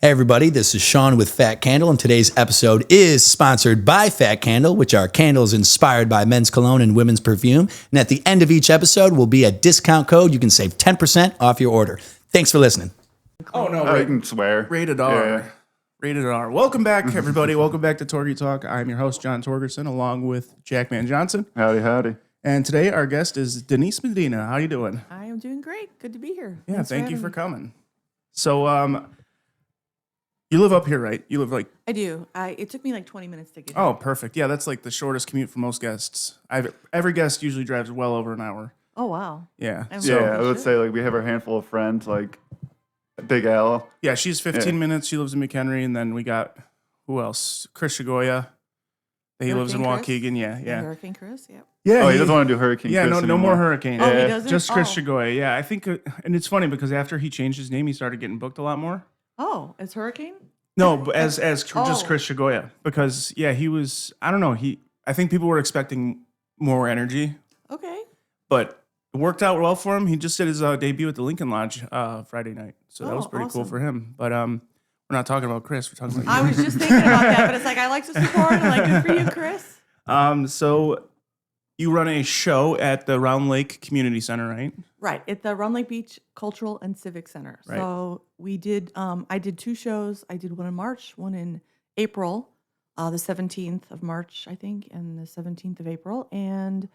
Hey everybody, this is Sean with Fat Candle, and today's episode is sponsored by Fat Candle, which are candles inspired by men's cologne and women's perfume. And at the end of each episode will be a discount code. You can save 10% off your order. Thanks for listening. Oh, no. I can swear. Rated R. Yeah. Rated R. Welcome back, everybody. Welcome back to TorgyTalk. I'm your host, John Torgerson, along with Jackman Johnson. Howdy, howdy. And today our guest is Denise Medina. How you doing? I am doing great. Good to be here. Yeah, Thanks thank you having for me. coming. So, you live up here, right? You live like... I do. It took me like 20 minutes to get here. Oh, perfect. Yeah, that's like the shortest commute for most guests. Every guest usually drives well over an hour. Oh, wow. Yeah. I'm So, Yeah, I would say like we have our handful of friends, like Big Al. yeah, she's 15 minutes. She lives in McHenry. And then we got, who else? Chris Shigoya. He lives in Hurricane Chris? Waukegan. Yeah. Hurricane Chris, yep. Yeah, Oh, he doesn't want to do Hurricane Yeah, Chris no more Hurricane. Oh, he Yeah. doesn't? Just Chris Oh. Shigoya. Yeah, I think, and it's funny because after he changed his name, he started getting booked a lot more. Oh, it's Hurricane? No, but as just Oh. Chris Shigoya, because yeah, he was. I don't know. I think people were expecting more energy, Okay. but it worked out well for him. He just did his debut at the Lincoln Lodge Friday night, so that was Oh, pretty cool awesome. for him. But we're not talking about Chris. We're talking about I you. was just thinking about that, but it's like, I like to support. I'm like, good for you, Chris. So you run a show at the Round Lake Community Center, right? Right, at the Round Lake Beach Cultural and Civic Center. Right. So we did, I did two shows. I did one in March, one in April, the 17th of March, I think, and the 17th of April, and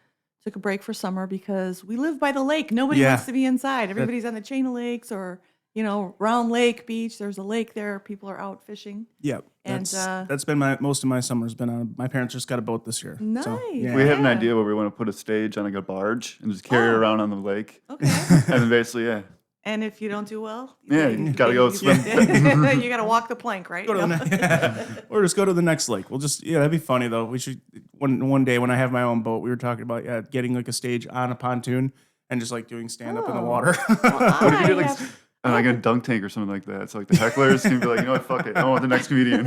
took a break for summer because we live by the lake. Nobody Yeah. wants to be inside. Everybody's on the chain of lakes or, Round Lake Beach. There's a lake there. People are out fishing. Yeah, And, that's been most of my summers been on. My parents just got a boat this year. Nice. So, yeah. We have an Yeah. idea where we want to put a stage on like a barge and just carry it Oh. around on the lake. Okay. And then basically, yeah. And if you don't do well, Yeah, you gotta go swim. You got to walk the plank, right? Go to No. or just go to the next lake. We'll just that'd be funny though. We should one day when I have my own boat, we were talking about getting like a stage on a pontoon and just like doing stand up in the Oh. water. What if you do I like, have- like a dunk tank or something like that? So like the hecklers can be like, you know what, fuck it. I want the next comedian.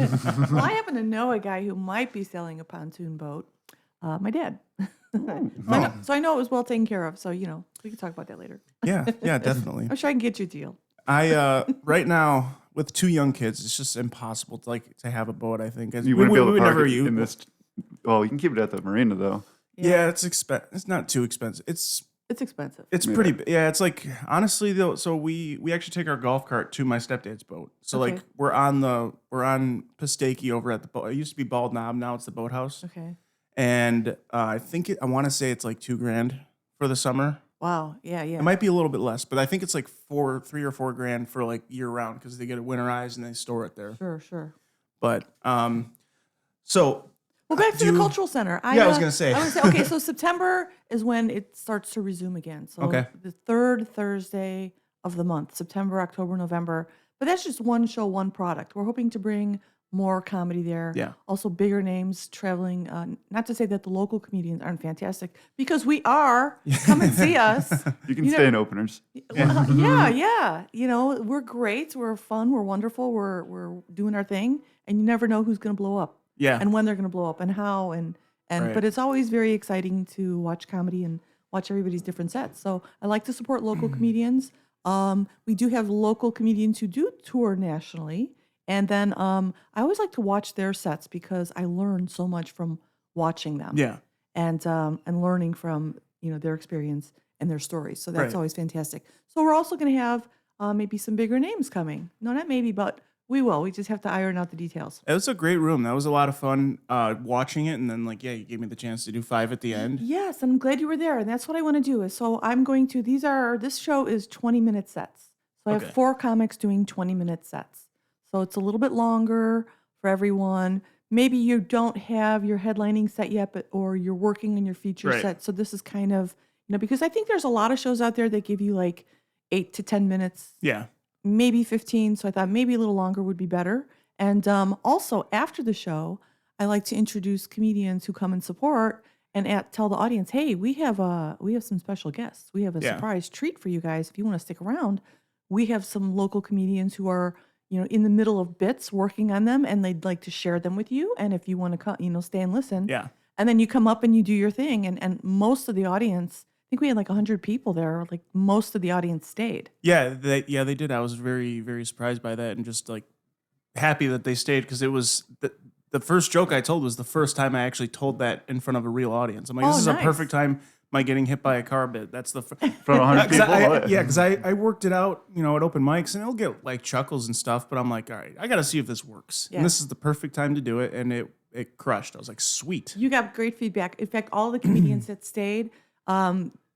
Well, I happen to know a guy who might be selling a pontoon boat. My dad. So I know it was well taken care of. So, we can talk about that later. yeah, definitely. I'm sure I can get you a deal. I right now with two young kids, it's just impossible to have a boat. I think You wouldn't be able to would park never it use in this. Well, you can keep it at the marina though. Yeah, it's It's not too expensive. It's expensive. It's pretty. Yeah, it's like honestly though. So we actually take our golf cart to my stepdad's boat. So Okay. like we're on Pistachio over at the boat. It used to be Bald Knob. Now it's the boathouse. Okay. And I think I want to say it's like $2,000 for the summer. Wow. Yeah. It might be a little bit less, but I think it's like $3 or $4,000 for like year round because they get it winterized and they store it there. Sure. But so Well, back to do- the cultural center. Yeah, I was gonna say. Okay, so September is when it starts to resume again. So Okay. the third Thursday of the month, September, October, November. But that's just one show, one product. We're hoping to bring more comedy there. Yeah. Also bigger names traveling. Not to say that the local comedians aren't fantastic, because we are. Come and see us. You can You stay know- in openers. Yeah. We're great. We're fun. We're wonderful. We're doing our thing, and you never know who's going to blow up. yeah, And when they're going to blow up and how and Right. but it's always very exciting to watch comedy and watch everybody's different sets. So I like to support local comedians. We do have local comedians who do tour nationally, and then I always like to watch their sets because I learn so much from watching them. yeah. and learning from their experience and their stories. So that's Right. always fantastic. So we're also going to have maybe some bigger names coming. No, not maybe, but we will. We just have to iron out the details. It was a great room. That was a lot of fun watching it, and then you gave me the chance to do 5 at the end. Yes, I'm glad you were there, and that's what I want to do. Is so I'm going to. This show is 20-minute sets. So I Okay. have 4 comics doing 20-minute sets. So it's a little bit longer for everyone. Maybe you don't have your headlining set yet, or you're working on your feature Right. set. So this is kind of because I think there's a lot of shows out there that give you like 8 to 10 minutes, Yeah, maybe 15. So I thought maybe a little longer would be better. And also after the show, I like to introduce comedians who come and support and tell the audience, hey, we have some special guests. We have a Yeah. surprise treat for you guys. If you want to stick around, we have some local comedians who are in the middle of bits working on them, and they'd like to share them with you. And if you want to stay and listen, yeah. and then you come up and you do your thing. And most of the audience, I think we had like 100 people there. Like most of the audience stayed. Yeah, they did. I was very, very surprised by that, and just like happy that they stayed because it was the first joke I told was the first time I actually told that in front of a real audience. I'm like, this is nice. a perfect time. My getting hit by a car bit. That's the From 100 people. because I worked it out, at open mics, and it'll get like chuckles and stuff. But I'm like, all right, I got to see if this works. Yeah. And this is the perfect time to do it, and it crushed. I was like, sweet. You got great feedback. In fact, all the comedians that stayed,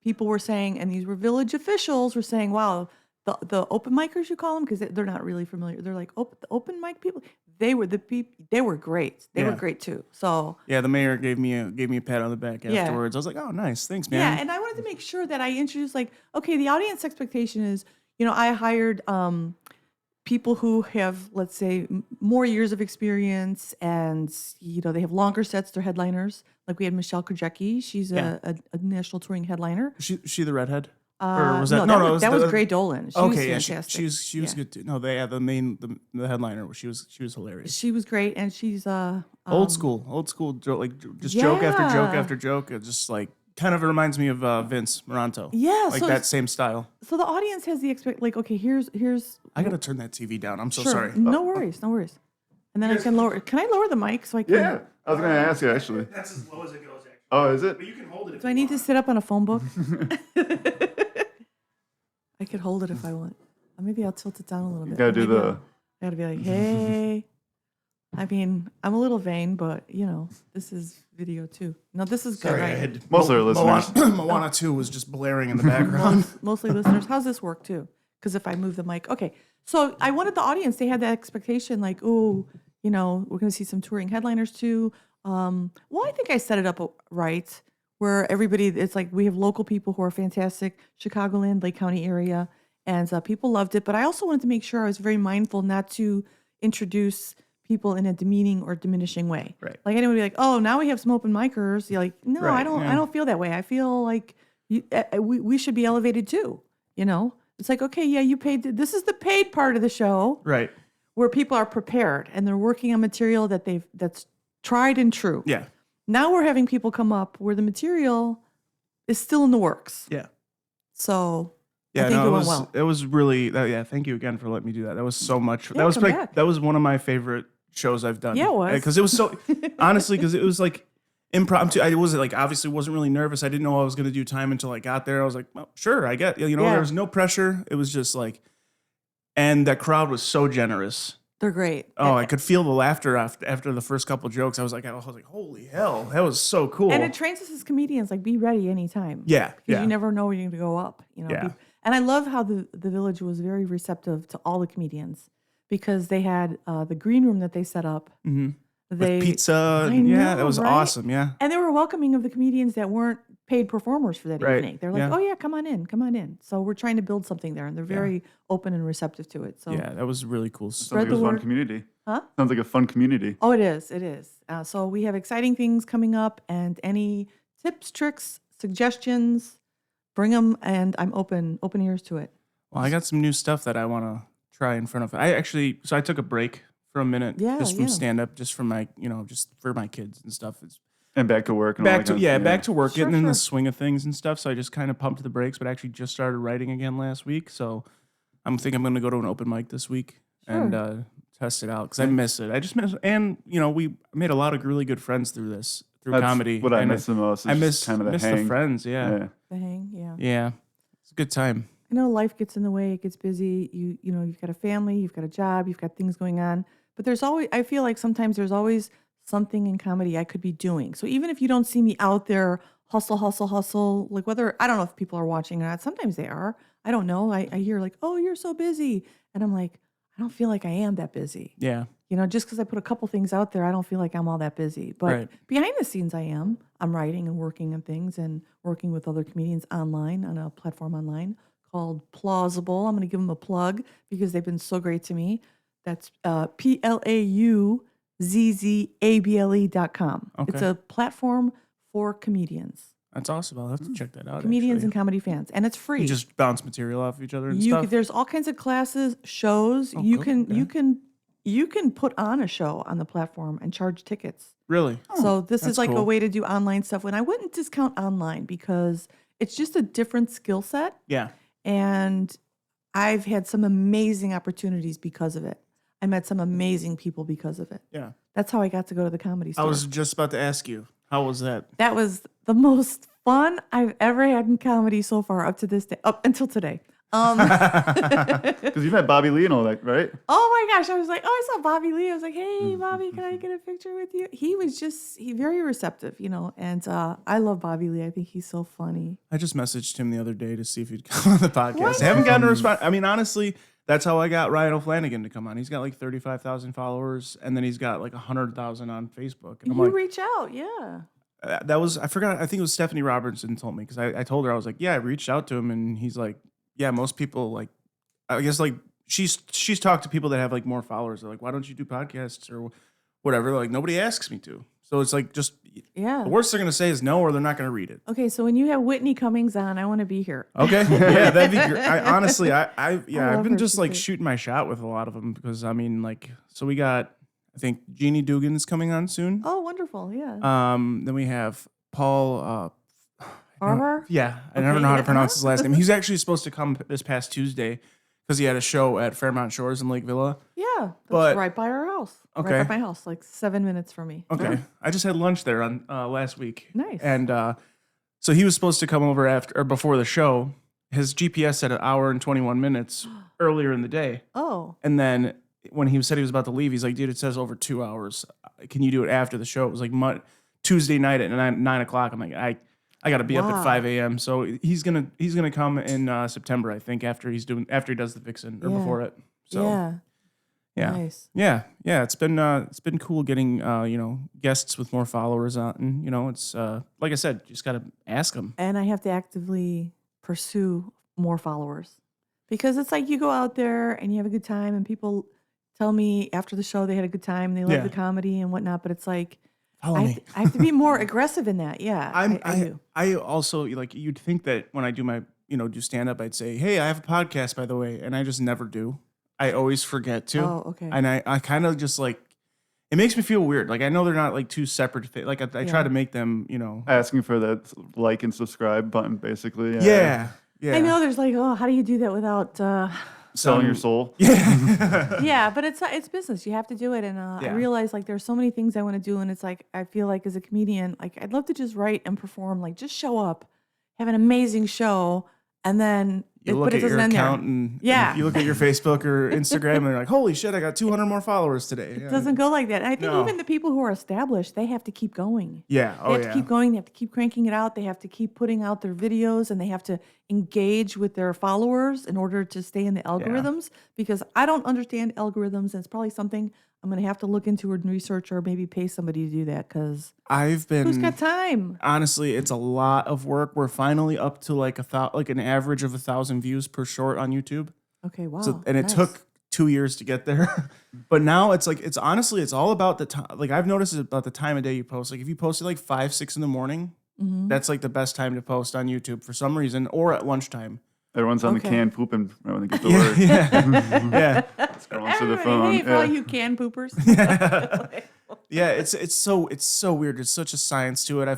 people were saying, and these were village officials were saying, wow, the open micers, you call them, because they're not really familiar. They're like, the open mic people. They were the people. They were great. They were great too. So yeah, the mayor gave me a pat on the back afterwards. I was like, oh, nice, thanks, man. yeah, and I wanted to make sure that I introduced, like, okay, the audience expectation is, I hired people who have, let's say, more years of experience, and they have longer sets. They're headliners. Like we had Michelle Krajewski. She's a national touring headliner. She the redhead. Or was that? No, that was Gray Dolan. She was fantastic. She was good too. No, the headliner. She was hilarious. She was great, and she's Old school, like just joke after joke after joke. It just like kind of reminds me of Vince Moranto. Yeah, like so that same style. So the audience has the like, okay, here's. I gotta turn that TV down. I'm so Sure. sorry. No worries. And then I can lower. Can I lower the mic so I can? Yeah, I was going to ask you actually. That's as low as it goes. Actually. Oh, is it? But you can hold it. Do I need to sit up on a phone book? I could hold it if I want. Or maybe I'll tilt it down a little bit. You gotta do Maybe I gotta be like, hey. I mean, I'm a little vain, but this is video too. No, this is good. Sorry, Right? I had Most of our listeners. Moana 2 was just blaring in the background. Mostly listeners. How's this work too? Because if I move the mic, okay. So I wanted the audience. They had that expectation, like, oh, we're going to see some touring headliners too. Well, I think I set it up right, where everybody, it's like we have local people who are fantastic, Chicagoland, Lake County area, and people loved it. But I also wanted to make sure I was very mindful not to introduce people in a demeaning or diminishing way. Right. Like anyone would be like, oh, now we have some open micers. You're like, no, Right, I don't. yeah. I don't feel that way. I feel like we should be elevated too. It's like, okay, yeah, you paid. This is the paid part of the show, Right. where people are prepared and they're working on material that's tried and true. Yeah. Now we're having people come up where the material is still in the works. Yeah. So Yeah, I think no, it went well. It was really. Yeah, thank you again for letting me do that. That was so much. Yeah, that was come like back. that was one of my favorite shows I've done. Yeah, it was. Because it was so honestly because it was like impromptu. I wasn't like obviously wasn't really nervous. I didn't know I was going to do time until I got there. I was like, well, sure, I get. Yeah. There was no pressure. It was just like, and that crowd was so generous. They're great. Oh, I could feel the laughter after the first couple jokes. I was like, holy hell, that was so cool. And it trains us as comedians, like, be ready anytime. Yeah, Because yeah. you never know when you're going to go up. Yeah. And I love how the village was very receptive to all the comedians, because they had the green room that they set up. Mm-hmm. They With pizza. I Yeah, know, that was right? awesome. Yeah. And they were welcoming of the comedians that weren't paid performers for that Right. evening. They're like, Yeah. oh yeah, come on in. So we're trying to build something there, and they're very open and receptive to it. So Yeah, that was really cool. Sounds like the a fun word. community. Huh? Sounds like a fun community. Oh, it is. It is. So we have exciting things coming up, and any tips, tricks, suggestions, bring them, and I'm open ears to it. Well, I got some new stuff that I want to try in front of. I took a break for a minute, Yeah, just from yeah. stand up, just for my, just for my kids and stuff. It's And back to work. And all back that to kind of- back to work, Sure, getting in the sure. swing of things and stuff. So I just kind of pumped the brakes, but actually just started writing again last week. So I'm going to go to an open mic this week and test it out because I miss it. I just miss, and we made a lot of really good friends through That's comedy. what I and miss the most. I is miss just kind of the miss hang. the friends. Yeah. The hang, yeah. Yeah, it's a good time. I know life gets in the way, it gets busy. You've got a family, you've got a job, you've got things going on. But I feel like sometimes there's always something in comedy I could be doing. So even if you don't see me out there hustle, like whether, I don't know if people are watching or not. Sometimes they are. I don't know. I hear like, oh, you're so busy. And I'm like, I don't feel like I am that busy. Yeah. Just because I put a couple things out there, I don't feel like I'm all that busy. But Right. behind the scenes, I am. I'm writing and working on things and working with other comedians online on a platform online called Plausible. I'm going to give them a plug because they've been so great to me. That's PLAUZZABLE.com. Okay. It's a platform for comedians, That's awesome. I'll have to check that out. comedians actually. and comedy fans, and it's free. You just bounce material off each other and You stuff. there's all kinds of classes, shows. Oh, you cool. can Okay. you can put on a show on the platform and charge tickets. Really? So this is that's like a cool. way to do online stuff. And I wouldn't discount online because it's just a different skill set. Yeah. And I've had some amazing opportunities because of it. I met some amazing people because of it. Yeah. That's how I got to go to the Comedy Store. I was just about to ask you, how was that? That was the most fun I've ever had in comedy so far up to this day, up until today. Because you met Bobby Lee and all that, right? Oh my gosh, I was like, oh, I saw Bobby Lee. I was like, hey, Bobby, can I get a picture with you? He was very receptive, and I love Bobby Lee. I think he's so funny. I just messaged him the other day to see if he'd come on the podcast. I haven't gotten a response. I mean, honestly, that's how I got Ryan O'Flanagan to come on. He's got like 35,000 followers, and then he's got like 100,000 on Facebook. And I'm You like, reach out, yeah. I forgot. I think it was Stephanie Robertson told me because I told her, I was like, yeah, I reached out to him, and he's like, yeah, most people like, I guess like she's talked to people that have like more followers. They're like, why don't you do podcasts or whatever? Like nobody asks me to. So it's like just Yeah. the worst they're gonna say is no, or they're not gonna read it. Okay, so when you have Whitney Cummings on, I want to be here. Okay, yeah, that'd be great. Honestly, I've love been her. just She's like great. shooting my shot with a lot of them because I mean like so we got I think Jeannie Dugan's coming on soon. Oh, wonderful, yeah. Then we have Paul. Barber? Yeah, I never Okay, know how to yeah. pronounce his last name. He's actually supposed to come this past Tuesday because he had a show at Fairmount Shores in Lake Villa. Yeah, that's But- right by our house. Okay. Right by my house, like 7 minutes from me. Okay, I just had lunch there on last week. Nice. And so he was supposed to come over after or before the show. His GPS said 1 hour and 21 minutes earlier in the day, Oh, and then when he said he was about to leave, he's like, "Dude, it says over 2 hours. Can you do it after the show?" It was like Tuesday night at 9 o'clock. I'm like, I got to be up at Wow. 5 a.m. So he's gonna come in September, I think, after he does the Vixen or Yeah. before it. So yeah. yeah. Nice. Yeah, it's been cool getting guests with more followers on, and it's like I said, you just gotta ask them. And I have to actively pursue more followers because it's like you go out there and you have a good time, and people tell me after the show they had a good time and they love Yeah. the comedy and whatnot. But it's like Follow I me. have to be more aggressive in that. Yeah, I do. I also like you'd think that when I do my do stand up, I'd say, hey, I have a podcast by the way, and I just never do. I always forget to. Oh, okay. And I kind of just like it makes me feel weird. Like I know they're not like two separate like I try Yeah. to make them Asking for that like and subscribe button, basically. yeah. I know there's like, oh, how do you do that without? Selling your soul. Yeah, but it's business. You have to do it, and I Yeah. realize like there's so many things I want to do, and it's like I feel like as a comedian, like I'd love to just write and perform, like just show up, have an amazing show, and then You look but it at your doesn't end there. account and Yeah. you look at your Facebook or Instagram and you're like, holy shit, I got 200 more followers today. It doesn't go like that. And I think No. even the people who are established, they have to keep going. Yeah. They have to keep going. They have to keep cranking it out. They have to keep putting out their videos, and they have to engage with their followers in order to stay in the algorithms. Because I don't understand algorithms, and it's probably something I'm going to have to look into and research, or maybe pay somebody to do that. Because I've who's been got time? honestly, it's a lot of work. We're finally up to like an average of 1,000 views per short on YouTube. Okay, wow. So, and it nice. took 2 years to get there. But now it's like, it's honestly, it's all about the time. Like I've noticed it's about the time of day you post. Like if you post at like 5, 6 in the morning, Mm-hmm. that's like the best time to post on YouTube for some reason, or at lunchtime. Everyone's on the Okay. can pooping right when they get to work. Yeah. Scrolling through the Everybody, phone. hey, for all you can poopers. Yeah, it's so weird. There's such a science to it. I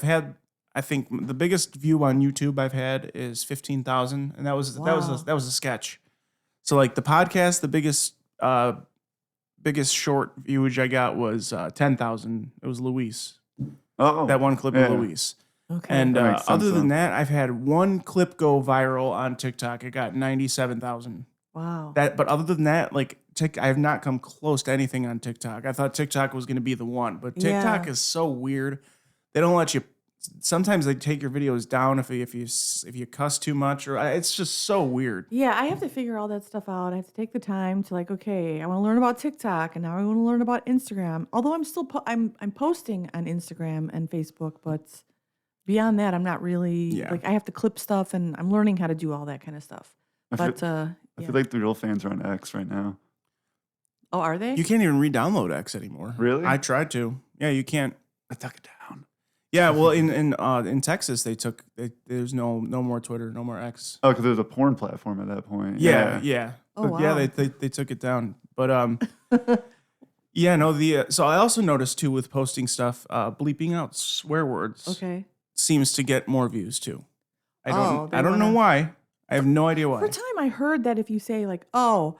think the biggest view on YouTube I've had is 15,000, and that was Wow. a sketch. So like the podcast, the biggest short viewage I got was 10,000. It was Luis. Oh, That one clip yeah. of Luis. Okay. And That makes sense, other than though. that, I've had one clip go viral on TikTok. It got 97,000. wow. But other than that, like I have not come close to anything on TikTok. I thought TikTok was going to be the one, but TikTok Yeah. is so weird. They don't let you. Sometimes they take your videos down if you cuss too much, or it's just so weird. Yeah, I have to figure all that stuff out. I have to take the time to like, okay, I want to learn about TikTok, and now I want to learn about Instagram. Although I'm still I'm posting on Instagram and Facebook, but beyond that, I'm not really Yeah. like I have to clip stuff, and I'm learning how to do all that kind of stuff. I But I yeah. feel like the real fans are on X right now. Oh, are they? You can't even re-download X anymore. Really? I tried to. Yeah, you can't. I took it down. Yeah, well, in Texas, there's no more Twitter, no more X. Oh, because there was a porn platform at that point. Yeah. Oh, But yeah, wow. they took it down. But yeah, no. So I also noticed too with posting stuff, bleeping out swear words Okay. seems to get more views too. I Oh, don't they I don't know wanna- why. I have no idea why. For a time, I heard that if you say like, "Oh,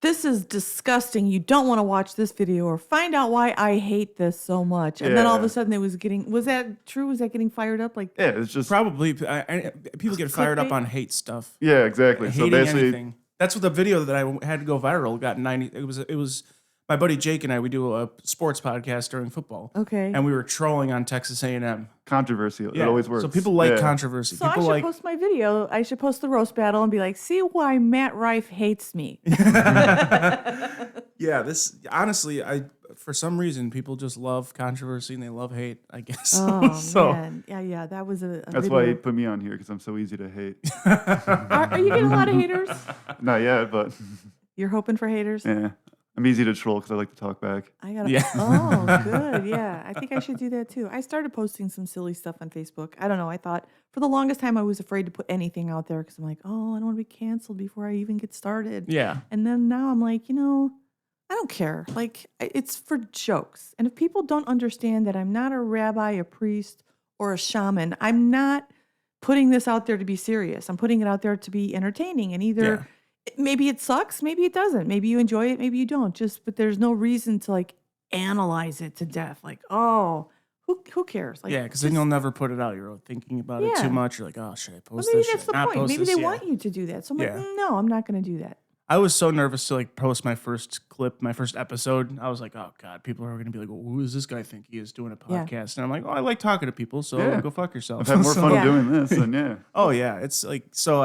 this is disgusting. You don't want to watch this video, or find out why I hate this so much. And then all of a sudden was that true? Was that getting fired up? Like, Yeah, it's just Probably. People get fired up Clickbait? on hate stuff. yeah, exactly. So Hating basically, anything. That's what the video that I had to go viral got 90. It was my buddy Jake and I. We do a sports podcast during football. Okay. And we were trolling on Texas A&M. controversy. It always works. So people like Yeah. controversy. so I People should like post my video. I should post the roast battle and be like, see why Matt Rife hates me. yeah. This honestly, for some reason people just love controversy and they love hate. I guess. Oh, so man. Yeah. That was a That's video. why he put me on here because I'm so easy to hate. Are you getting a lot of haters? Not yet, but You're hoping for haters? yeah, I'm easy to troll because I like to talk back. I gotta. Yeah. Oh, good. Yeah, I think I should do that too. I started posting some silly stuff on Facebook. I don't know. I thought for the longest time I was afraid to put anything out there because I'm like, oh, I don't want to be canceled before I even get started. yeah. And then now I'm like, I don't care. Like, it's for jokes. And if people don't understand that I'm not a rabbi, a priest, or a shaman, I'm not putting this out there to be serious. I'm putting it out there to be entertaining. And either maybe it sucks, maybe it doesn't. Maybe you enjoy it, maybe you don't. But there's no reason to like analyze it to death. Like, oh, who cares? Like, Yeah, because then you'll never put it out. You're thinking about it Yeah. too much. You're like, oh, should I well, post maybe this? that's Should the I not point. post Maybe this? they Yeah. want you to do that. So I'm Yeah. like, no, I'm not going to do that. I was so nervous to like post my first clip, my first episode. I was like, oh God, people are going to be like, well, who does this guy think he is doing a Yeah. podcast? And I'm like, oh, I like talking to people, so Yeah. go fuck yourself. I've had more fun Yeah. doing this than yeah. Oh yeah, it's like so.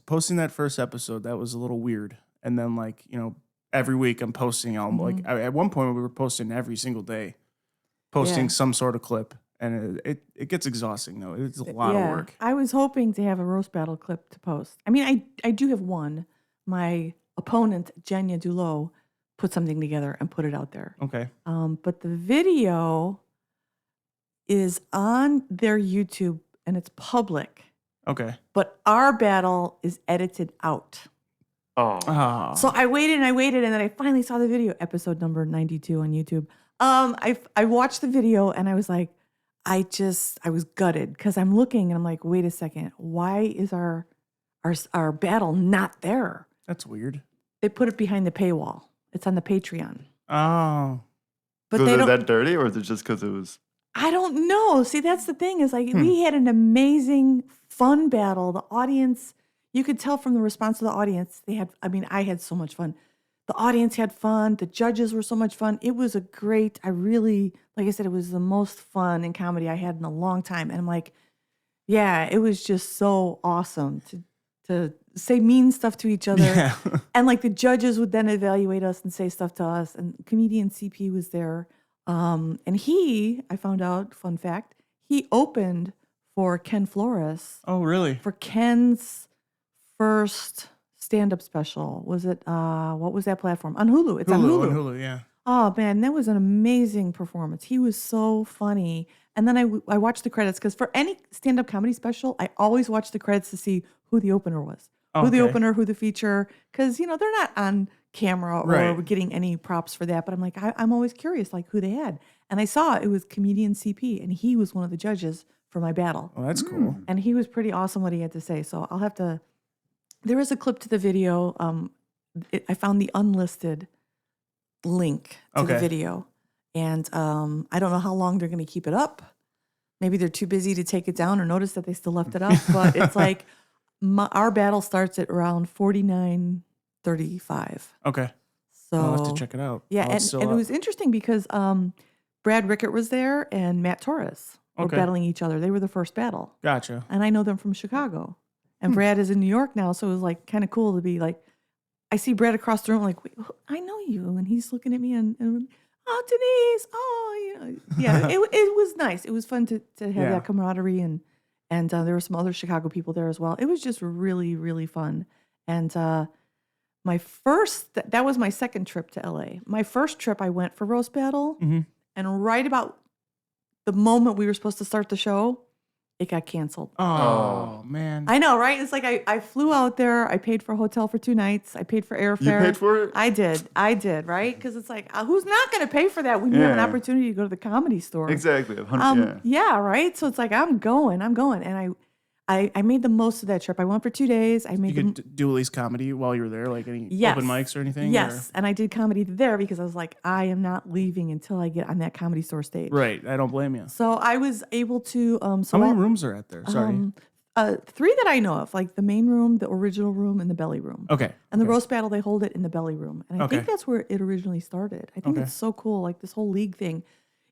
Posting that first episode that was a little weird, and then like every week I'm posting. At one point we were posting every single day, posting Yeah. some sort of clip, and it gets exhausting though. It's a lot of work. I was hoping to have a roast battle clip to post. I mean, I do have one. My opponent, Jenya Dulot, put something together and put it out there. Okay. But the video is on their YouTube and it's public. Okay. But our battle is edited out. Oh, Oh. So I waited, and then I finally saw the video, episode number 92 on YouTube. I watched the video and I was like, I was gutted because I'm looking and I'm like, wait a second, why is our battle not there? That's weird. They put it behind the paywall. It's on the Patreon. Oh. But was they it don't. that dirty, or is it just because it was? I don't know. See, that's the thing is like we had an amazing, fun battle. The audience, you could tell from the response of the audience, I had so much fun. The audience had fun. The judges were so much fun. It was like I said, it was the most fun in comedy I had in a long time. And I'm like, yeah, it was just so awesome to say mean stuff to each other. Yeah. And like the judges would then evaluate us and say stuff to us. And comedian CP was there. And I found out, fun fact, he opened for Ken Flores Oh really? for Ken's first stand-up special. Was it, what was that platform? On Hulu. It's on Hulu. On Hulu. Yeah. Oh man, that was an amazing performance. He was so funny. And then I watched the credits because for any stand-up comedy special, I always watch the credits to see who the opener was. Who the Okay. opener, who the feature, because they're not on camera or Right. getting any props for that. But I'm like, I'm always curious, like who they had. And I saw it was comedian CP, and he was one of the judges for my battle. Oh, that's cool. And he was pretty awesome what he had to say. So I'll have to. There is a clip to the video. I found the unlisted link to the Okay. video, and I don't know how long they're going to keep it up. Maybe they're too busy to take it down or notice that they still left it up. But it's like our battle starts at around 49:35. Okay. So I'll have to check it out. yeah, Oh, and, it's still and it up. was interesting because Brad Rickett was there and Matt Torres were Okay. battling each other. They were the first battle. Gotcha. And I know them from Chicago. And Brad is in New York now, so it was like kind of cool to be like, I see Brad across the room, like, wait, I know you. And he's looking at me and oh, Denise, yeah, it was nice. It was fun to have Yeah. that camaraderie and there were some other Chicago people there as well. It was just really, really fun. And that was my second trip to LA. My first trip, I went for roast battle, Mhm. and right about the moment we were supposed to start the show, it got canceled. Oh, man. I know, right? It's like I flew out there. I paid for a hotel for 2 nights. I paid for airfare. You paid for it? I did, right? Because it's like, who's not going to pay for that when you have an Yeah. opportunity to go to the Comedy Store? Exactly. 100, yeah. Yeah, right? So it's like, I'm going. And I made the most of that trip. I went for 2 days. I You made the could do at least comedy while you were there, like any Yes. open mics or anything? Yes, and I did comedy there because I was like, I am not leaving until I get on that Comedy Store stage. Right. I don't blame you. So I was able to. How many rooms are at there? Sorry. 3 that I know of, like the main room, the original room, and the belly room. Okay. And the roast battle, they hold it in the belly room, and I think Okay. that's where it originally started. I think Okay. it's so cool, like this whole league thing.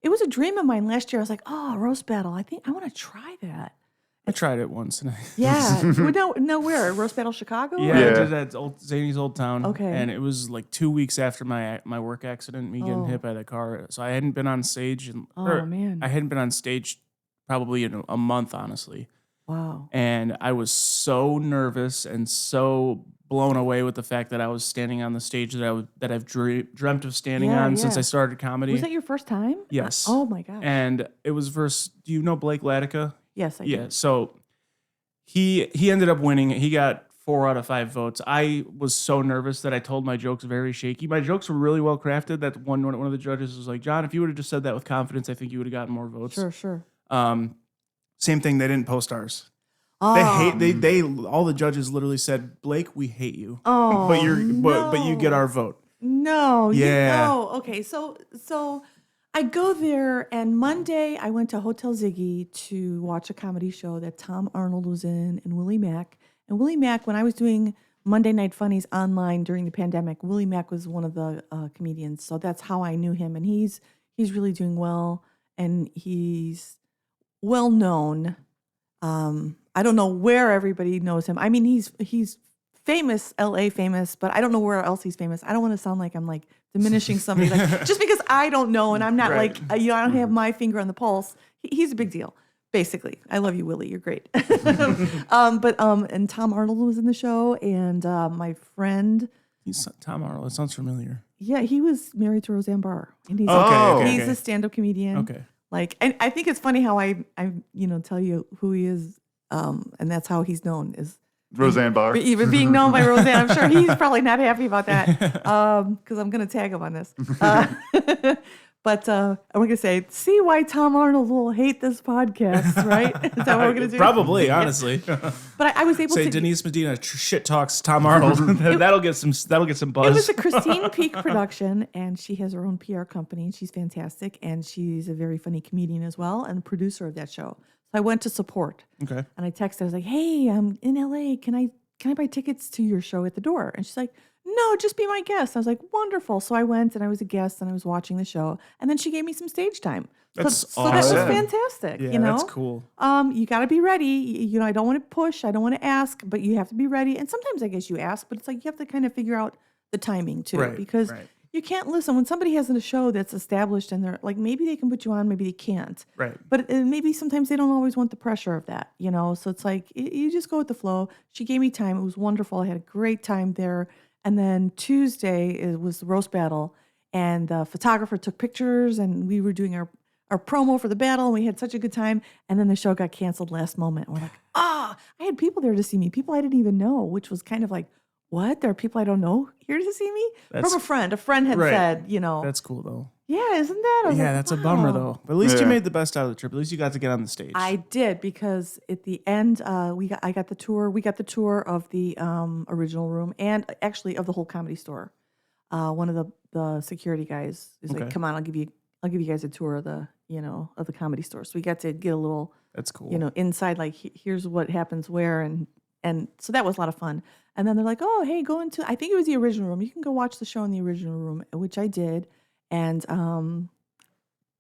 It was a dream of mine last year. I was like, oh, roast battle. I think I want to try that. I tried it once. And Yeah. no, where? Roast Battle Chicago? Yeah, I Yeah. did that old Zany's Old Town. Okay. And it was like 2 weeks after my work accident, me getting hit by the car. So I hadn't been on stage. Man. I hadn't been on stage probably in a month, honestly. Wow. And I was so nervous and so blown away with the fact that I was standing on the stage that I've dreamt of standing Yeah, on since yeah. I started comedy. Was that your first time? Yes. Oh my gosh. And it was versus, do you know Blake Latica? Yes, I Yeah. did. So he ended up winning. He got 4 out of 5 votes. I was so nervous that I told my jokes very shaky. My jokes were really well crafted. That one of the judges was like, John, if you would have just said that with confidence, I think you would have gotten more votes. Sure. Same thing. They didn't post ours. Oh, They all the judges literally said, Blake, we hate you. oh, But you get our vote. No. Yeah. Okay. So I go there, and Monday I went to Hotel Ziggy to watch a comedy show that Tom Arnold was in and Willie Mack. And Willie Mack, when I was doing Monday Night Funnies online during the pandemic, Willie Mack was one of the comedians. So that's how I knew him. And he's really doing well, and he's well known. I don't know where everybody knows him. I mean, he's famous, LA famous, but I don't know where else he's famous. I don't want to sound like I'm like diminishing somebody, like just because I don't know and I'm not Right. like I don't have my finger on the pulse. He's a big deal, basically. I love you, Willie. You're great. And Tom Arnold was in the show, and my friend. He's Tom Arnold. It sounds familiar. Yeah, he was married to Roseanne Barr, and he's Okay. he's a stand-up comedian. Okay. Like, and I think it's funny how I tell you who he is, and that's how he's known is Roseanne Barr. even being known by Roseanne. I'm sure he's probably not happy about that because I'm going to tag him on this. But I'm going to say, see why Tom Arnold will hate this podcast, right? Is that what we're going to do? Probably, honestly. But I was able Say to. Denise Medina shit talks Tom Arnold. that'll get some buzz. It was a Christine Peak production, and she has her own PR company, and she's fantastic, and she's a very funny comedian as well, and producer of that show. So I went to support, Okay. and I texted. I was like, "Hey, I'm in LA. Can I buy tickets to your show at the door?" And she's like, "No, just be my guest." I was like, "Wonderful." So I went, and I was a guest, and I was watching the show, and then she gave me some stage time. That's so that was awesome. fantastic. Yeah, you know, that's cool. You got to be ready. You know, I don't want to push. I don't want to ask, but you have to be ready. And sometimes I guess you ask, but it's like you have to kind of figure out the timing too, Right, because right. you can't listen when somebody has a show that's established and they're like, maybe they can put you on, maybe they can't. Right. But maybe sometimes they don't always want the pressure of that, you know? So it's like, you just go with the flow. She gave me time. It was wonderful. I had a great time there. And then Tuesday it was the roast battle, and the photographer took pictures, and we were doing our promo for the battle, and we had such a good time. And then the show got canceled last moment. And we're like, I had people there to see me, people I didn't even know, which was kind of like, what? There are people I don't know here to see me? That's- From a friend. A friend had Right. said, you know, That's cool though. yeah, isn't that? I was Yeah, like, that's a bummer wow. though. But at least you Yeah. made the best out of the trip. At least you got to get on the stage. I did, because at the end, I got the tour. We got the tour of the original room, and actually of the whole Comedy Store. One of the security guys is Okay. like, "Come on, I'll give you guys a tour of the of the Comedy Store." So we got to get a little That's cool. inside, like here's what happens where, and so that was a lot of fun. And then they're like, "Oh, hey, go into," I think it was the original room. You can go watch the show in the original room, which I did. And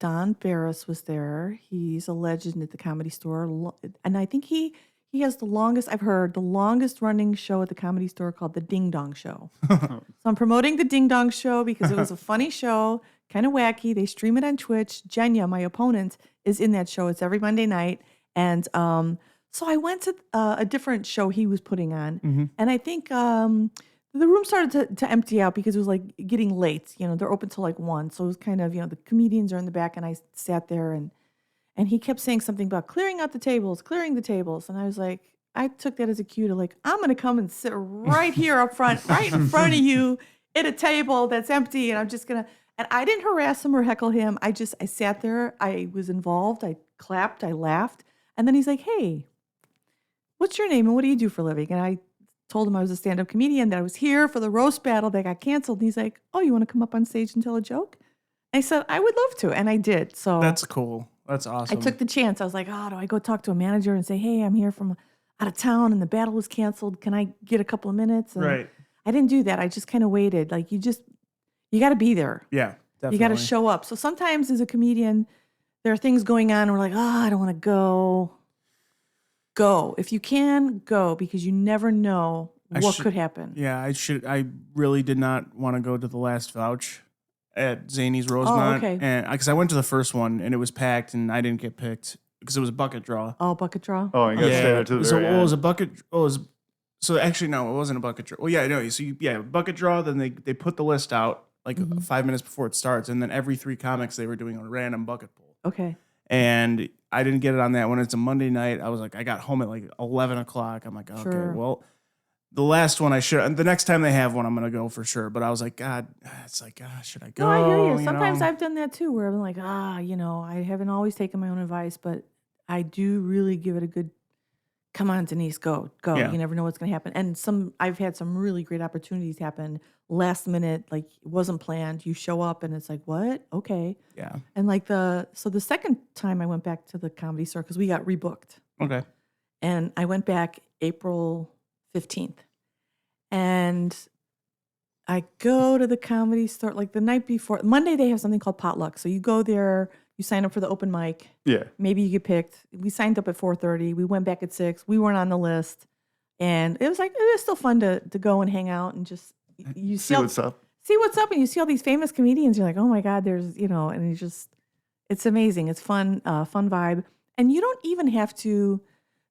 Don Barris was there. He's a legend at the Comedy Store, and I think he has the longest running show at the Comedy Store called the Ding Dong Show. So I'm promoting the Ding Dong Show because it was a funny show, kind of wacky. They stream it on Twitch. Jenya, my opponent, is in that show. It's every Monday night, and so I went to a different show he was putting on, and I think the room started to empty out because it was like getting late. They're open till like 1, so it was kind of the comedians are in the back, and I sat there, and he kept saying something about clearing the tables, and I was like, I took that as a cue to like, I'm gonna come and sit right here up front, right in front of you, at a table that's empty, and I'm just gonna. And I didn't harass him or heckle him. I sat there. I was involved. I clapped. I laughed. And then he's like, "Hey, what's your name and what do you do for a living? And I told him I was a stand-up comedian, that I was here for the roast battle that got canceled. And he's like, oh, you want to come up on stage and tell a joke? I said, I would love to. And I did. So That's cool. That's awesome. I took the chance. I was like, oh, do I go talk to a manager and say, hey, I'm here from out of town and the battle was canceled. Can I get a couple of minutes? And Right. I didn't do that. I just kind of waited. Like you got to be there. Yeah, definitely. You got to show up. So sometimes as a comedian, there are things going on and we're like, oh, I don't want to go. Go. If you can, go, because you never know what could happen. Yeah, I really did not want to go to the last vouch at Zany's Rosemont. okay. And because I went to the first one and it was packed and I didn't get picked because it was a bucket draw. Oh, bucket draw? Oh, you got to stay there to the So very it was end. a bucket. So actually, no, it wasn't a bucket draw. Well, yeah, no. So bucket draw. Then they put the list out like 5 minutes before it starts, and then every 3 comics they were doing a random bucket pull. Okay. And I didn't get it on that one. It's a Monday night. I was like, I got home at like 11 o'clock. I'm like, okay, Sure. well, the last one I should. And the next time they have one, I'm gonna go for sure. But I was like, God, it's like, should I go? No, I hear you. You Sometimes know? I've done that too, where I'm like, I haven't always taken my own advice, but I do really give it a good, come on, Denise, go. Yeah. You never know what's going to happen. And I've had some really great opportunities happen last minute, like it wasn't planned. You show up and it's like, what? Okay. Yeah. And like the second time I went back to the Comedy Store, because we got rebooked, Okay. and I went back April 15th. And I go to the Comedy Store like the night before. Monday, they have something called potluck. So you go there, you sign up for the open mic. Yeah. Maybe you get picked. We signed up at 4:30. We went back at 6. We weren't on the list. And it was still fun to go and hang out and just, you See what's up. see what's up, and you see all these famous comedians. You're like, oh my God, there's, and you just, it's amazing. It's fun, fun vibe. And you don't even have to,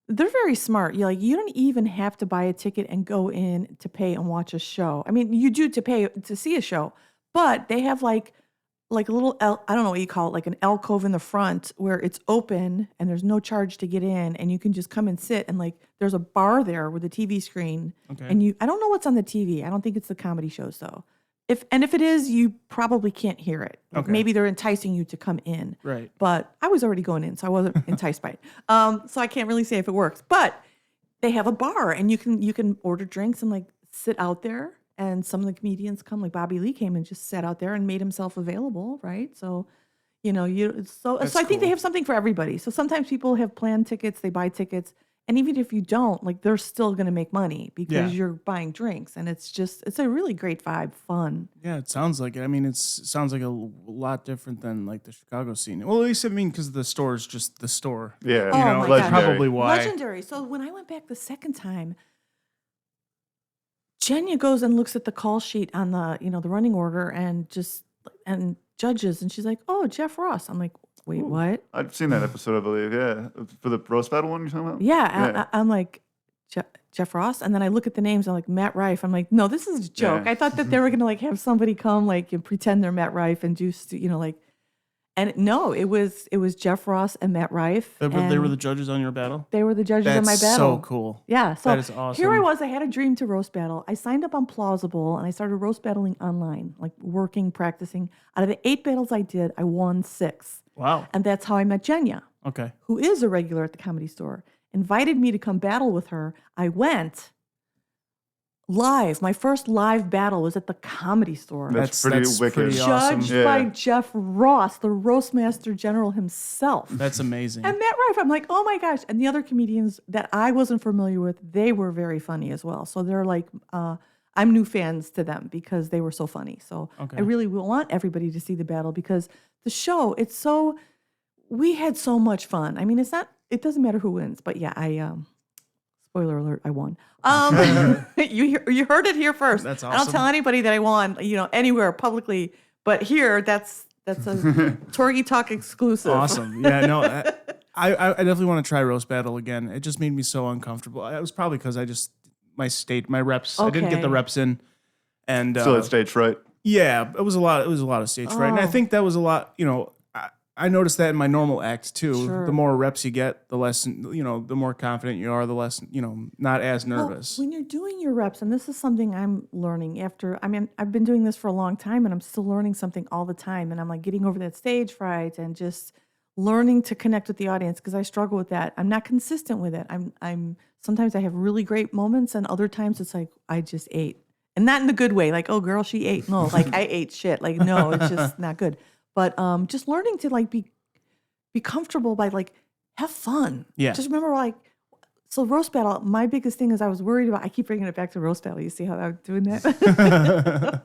they're very smart. You don't even have to buy a ticket and go in to pay and watch a show. I mean, you do to pay to see a show, but they have like a little, I don't know what you call it, like an alcove in the front where it's open and there's no charge to get in, and you can just come and sit, and like there's a bar there with a TV screen. Okay. And I don't know what's on the TV. I don't think it's the comedy shows though. If it is, you probably can't hear it. Like, Okay. maybe they're enticing you to come in. Right. But I was already going in, so I wasn't enticed by it. So I can't really say if it works. But they have a bar, and you can order drinks and like sit out there. And some of the comedians come, like Bobby Lee came and just sat out there and made himself available, right? So, so I think they cool. have something for everybody. So sometimes people have planned tickets, they buy tickets, and even if you don't, like they're still going to make money because Yeah. you're buying drinks, and it's a really great vibe, fun. Yeah, it sounds like it. I mean, it sounds like a lot different than like the Chicago scene. Well, at least because the store is just the store. Yeah. Oh my God. legendary. Probably why. Legendary. So when I went back the second time, Jenya goes and looks at the call sheet on the, the running order and judges, and she's like, "Oh, Jeff Ross." I'm like, "Wait, what?" I've seen that episode, I believe. Yeah. For the roast battle one you're talking about? Yeah, I'm like, Jeff Ross, and then I look at the names. I'm like, Matt Rife. I'm like, no, this is a joke. Yeah. I thought that they were gonna like have somebody come like and pretend they're Matt Rife and do like. And no, it was Jeff Ross and Matt Rife. They and were the judges on your battle? They were the judges That's in my battle. so cool. Yeah, so That is awesome. here I was. I had a dream to roast battle. I signed up on Plausible, and I started roast battling online, like working, practicing. Out of the 8 battles I did, I won 6. Wow. And that's how I met Jenya, Okay. who is a regular at the Comedy Store. Invited me to come battle with her. I went live. My first live battle was at the Comedy Store. That's pretty wicked. pretty awesome. Judged Yeah. by Jeff Ross, the Roastmaster General himself. That's amazing. And Matt Rife, I'm like, oh my gosh. And the other comedians that I wasn't familiar with, they were very funny as well. So they're like, I'm new fans to them because they were so funny. So Okay. I really want everybody to see the battle because the show, we had so much fun. I mean, it doesn't matter who wins, but yeah, spoiler alert, I won. You heard it here first. That's I don't awesome. tell anybody that I won, anywhere publicly, but here, that's a TorgyTalk exclusive. Awesome. Yeah, no, I definitely want to try roast battle again. It just made me so uncomfortable. It was probably because my reps, I didn't get the Okay. reps in. And Still at stage fright. yeah, it was a lot of stage fright. And I Oh. think that was a lot, I noticed that in my normal act too. Sure. The more reps you get, the less, the more confident you are, the less, not as Well, nervous. when you're doing your reps, and this is something I'm learning I've been doing this for a long time, and I'm still learning something all the time. And I'm like getting over that stage fright and just learning to connect with the audience because I struggle with that. I'm not consistent with it. I'm sometimes I have really great moments and other times it's like I just ate. And not in the good way, like, oh girl, she ate. No, like I ate shit. Like, no, it's just not good. But just learning to like be comfortable by like have fun. Yeah. Just remember like so roast battle, my biggest thing is I was worried about I keep bringing it back to roast battle. You see how I'm doing that?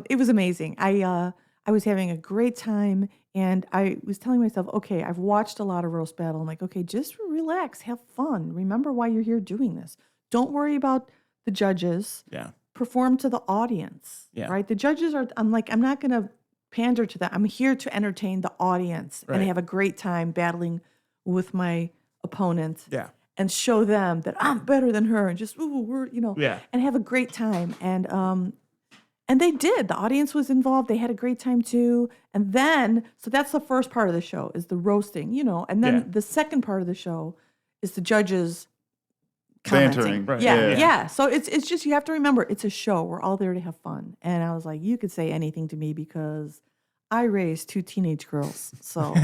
It was amazing. I was having a great time and I was telling myself, okay, I've watched a lot of roast battle. I'm like, okay, just relax, have fun. Remember why you're here doing this. Don't worry about the judges. Yeah. Perform to the audience. Yeah. Right? The judges are, I'm not going to pander to that. I'm here to entertain the audience and Right. have a great time battling with my opponent. Yeah. And show them that I'm better than her and just, Yeah. and have a great time. And they did. The audience was involved. They had a great time too. And then, so that's the first part of the show is the roasting, and then Yeah. the second part of the show is the judges commenting. Bantering. Right. Yeah, Yeah. So it's just, you have to remember, it's a show. We're all there to have fun. And I was like, you could say anything to me because I raised 2 teenage girls. So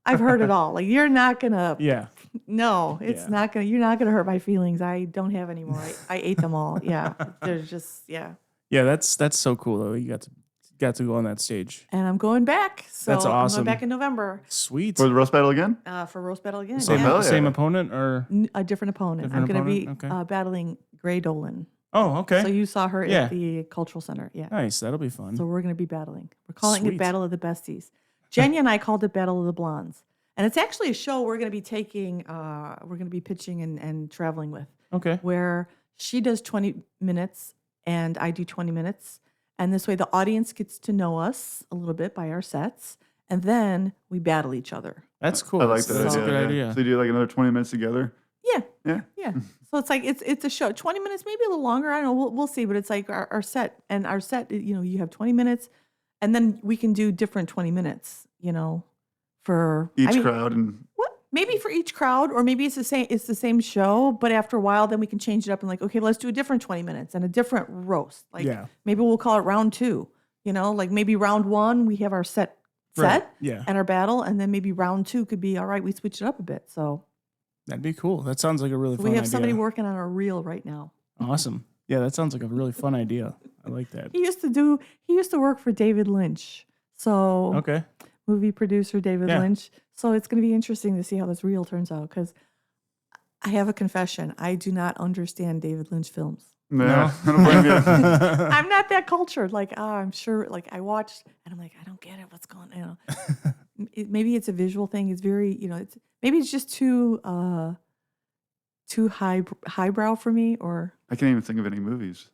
I've heard it all. Like, you're not going to, Yeah. no, it's Yeah. not going to, you're not going to hurt my feelings. I don't have any more. I ate them all. Yeah. There's just, yeah. Yeah, that's so cool though. You got to go on that stage. And I'm going back. So That's I'm awesome. going back in November Sweet. For the roast battle again? for roast battle again. Same, Yeah. hell yeah. same opponent or? A different opponent. Different I'm going to be opponent? Okay. battling Gray Dolan. Oh, okay. So you saw her Yeah. at the cultural center. Yeah. Nice. That'll be fun. So we're going to be battling. We're calling Sweet. it Battle of the Besties. Jenny and I called it Battle of the Blondes. And it's actually a show we're going to be taking, we're going to be pitching and traveling with, Okay. where she does 20 minutes and I do 20 minutes. And this way the audience gets to know us a little bit by our sets. And then we battle each other. That's cool. I like that That's idea. a good yeah. idea. So you do like another 20 minutes together? Yeah. Yeah. Yeah. So it's like, it's a show, 20 minutes, maybe a little longer. I don't know. We'll see. But it's like our set, you have 20 minutes and then we can do different 20 minutes, for Each crowd and What? Maybe for each crowd, or maybe it's the same. It's the same show, but after a while, then we can change it up and like, okay, let's do a different 20 minutes and a different roast. Like, Yeah. maybe we'll call it round 2. Like maybe round 1 we have our set, Right. Yeah. and our battle, and then maybe round 2 could be all right. We switch it up a bit. So That'd be cool. That sounds like a really fun we have idea. somebody working on our reel right now. Awesome. Yeah, that sounds like a really fun idea. I like that. He used to work for David Lynch. So Okay. movie producer David Yeah. Lynch. So it's going to be interesting to see how this reel turns out because I have a confession. I do not understand David Lynch films. I don't blame you. I'm not that cultured. Like, I'm sure, like, I watched and I'm like, I don't get it. What's going on? Maybe it's a visual thing. It's very, maybe it's just too highbrow for me or. I can't even think of any movies.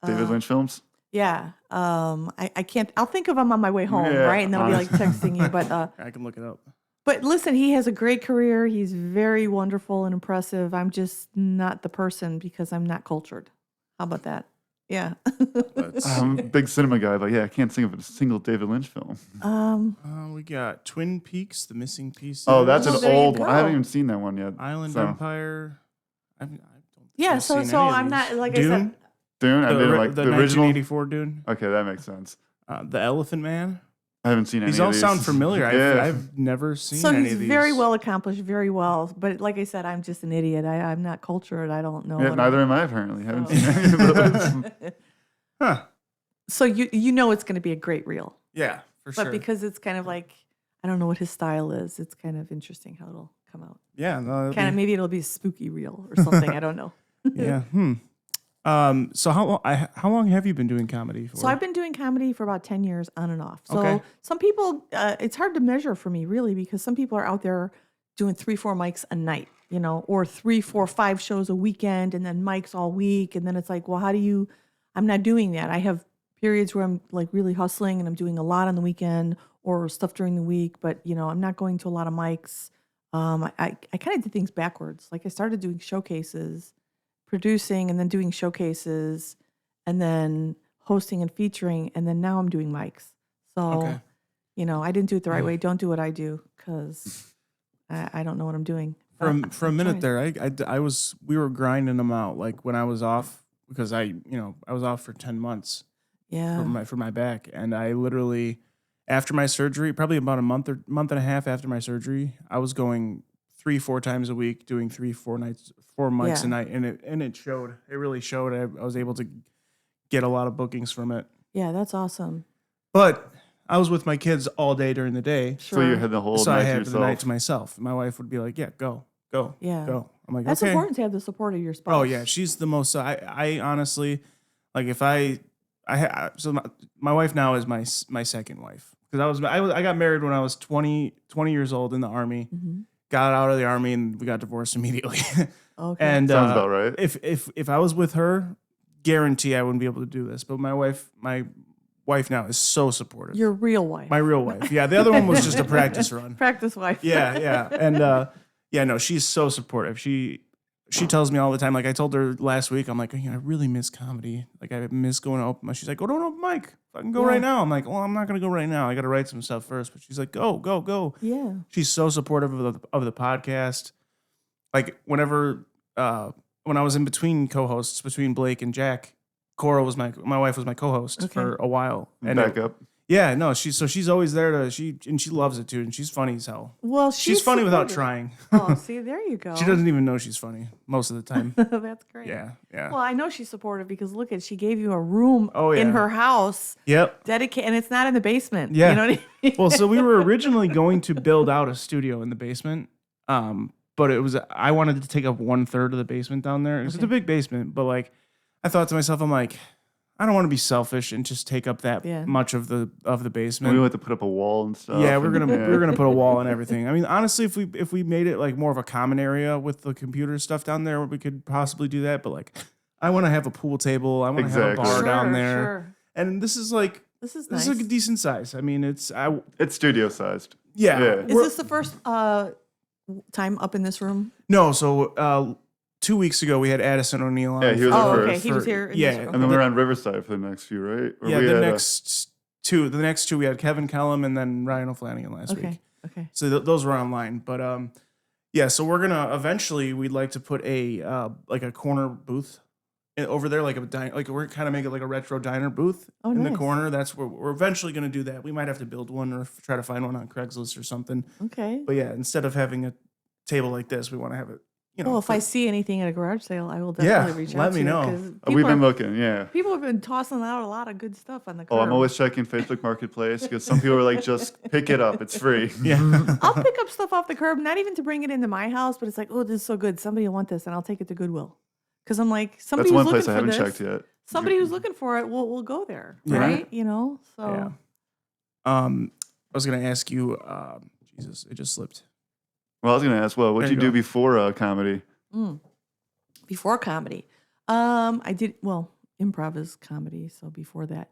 David Lynch films? Yeah. I can't, I'll think of them on my way home, Yeah, right? And then I'll be like honestly. texting you. But I can look it up. But listen, he has a great career. He's very wonderful and impressive. I'm just not the person because I'm not cultured. How about that? Yeah. I'm a big cinema guy, but yeah, I can't think of a single David Lynch film. We got Twin Peaks, The Missing Pieces. Oh, that's Oh, an there you old one. I haven't go. even seen that one yet. Island so. Empire. I don't think Yeah. I've So seen any of I'm these. not, like Dune? I said, Dune? I The, didn't like the the original. 1984 Dune. Okay, that makes sense. The Elephant Man. I haven't seen any These of all these. sound familiar. Yeah. I've never seen so any he's of these. very well accomplished, very well. But like I said, I'm just an idiot. I'm not cultured. I don't know. Yeah, what neither I'm- am I apparently. Haven't Oh. seen any of those. Huh. So you know it's going to be a great reel. Yeah, for But sure. because it's kind of like, I don't know what his style is. It's kind of interesting how it'll come out. yeah, no, Kind of, maybe it'll be a spooky reel or something. I don't know. yeah. So how long have you been doing comedy for? So I've been doing comedy for about 10 years on and off. So Okay. some people, it's hard to measure for me really because some people are out there doing 3-4 mics a night, or 3-4-5 shows a weekend and then mics all week. And then it's like, well, I'm not doing that. I have periods where I'm like really hustling and I'm doing a lot on the weekend or stuff during the week, but I'm not going to a lot of mics. I kind of did things backwards. Like I started doing showcases, producing and then doing showcases and then hosting and featuring. And then now I'm doing mics. So, Okay. I didn't do it the right way. Don't do what I do because I don't know what I'm doing. for But a I'm minute trying. there, we were grinding them out. Like when I was off, because I was off for 10 months Yeah. for my back, and I literally, after my surgery, probably about a month and a half after my surgery, I was going 3-4 times a week, doing 4 mics a night, and it showed. It really showed. I was able to get a lot of bookings from it. Yeah, that's awesome. But I was with my kids all day during the day, So you had the whole so night I to had yourself. the night to myself. My wife would be like, "Yeah, go, Yeah. go." I'm like, That's okay. important to have the support of your spouse. Oh yeah, she's the most. I honestly, like if so my wife now is my second wife, because I got married when I was 20 years old in the Army. Mm-hmm. Got out of the Army and we got divorced immediately. Okay. And Sounds about right. If I was with her, guarantee I wouldn't be able to do this. But my wife now is so supportive. Your real wife. My real wife. Yeah, the other one was just a practice run. Practice wife. Yeah, and no, she's so supportive. She tells me all the time. Like I told her last week, I'm like, I really miss comedy. Like I miss going to open mic. She's like, go to an open mic. I can go right now. I'm like, well, I'm not gonna go right now. I got to write some stuff first. But she's like, go. Yeah. She's so supportive of the podcast. Like whenever when I was in between co-hosts between Blake and Jack, Cora was my wife was my co-host for a while. And Backup. yeah, no, she's always there and she loves it too, and she's funny as hell. Well, She's funny without trying. Oh, see, there you go. She doesn't even know she's funny most of the time. That's great. Yeah. Well, I know she's supportive because look she gave you a room Oh, in yeah. her house Yep. dedicated, and it's not in the basement. Yeah. You know what I mean? Well, so we were originally going to build out a studio in the basement, but I wanted to take up 1/3 of the basement down there. It's a big basement, but like I thought to myself, I'm like, I don't want to be selfish and just take up that much of the basement. We went to put up a wall and stuff. Yeah, we were gonna put a wall and everything. I mean, honestly, if we made it like more of a common area with the computer stuff down there, we could possibly do that. But like, I want to have a pool table. I want to have a bar down there. Sure. And this is Nice. a decent size. I mean, it's studio sized. yeah. Yeah. Is this the first time up in this room? No, so 2 weeks ago we had Addison O'Neill on. Yeah, he was Oh, the okay. first. He was here. In Yeah. This room. And then we were on Riverside for the next few, right? Or Yeah, we the had, next two we had Kevin Kellum and then Ryan O'Flanagan last week. Okay. So those were online, but yeah. So we're gonna we'd like to put a like a corner booth over there, like we're kind of make it like a retro diner booth in the nice. corner. That's where we're eventually gonna do that. We might have to build one or try to find one on Craigslist or something. Okay. But yeah, instead of having a table like this, we want to have it. Well, if I see anything at a garage sale, I will definitely reach out let to me you, know. 'cause we've been looking, yeah. People have been tossing out a lot of good stuff on the curb. Oh, I'm always checking Facebook Marketplace because some people are like, just pick it up. It's free. Yeah. I'll pick up stuff off the curb, not even to bring it into my house, but it's like, oh, this is so good. Somebody will want this, and I'll take it to Goodwill. Because I'm like, somebody That's who's one place looking I for haven't this, checked yet. somebody who's looking for it will go there, Yeah. right? You know, so Yeah. I was gonna ask you. Jesus, it just slipped. Well, I was going to ask, what There did you you do go. before comedy? before comedy, I did improv is comedy. So before that,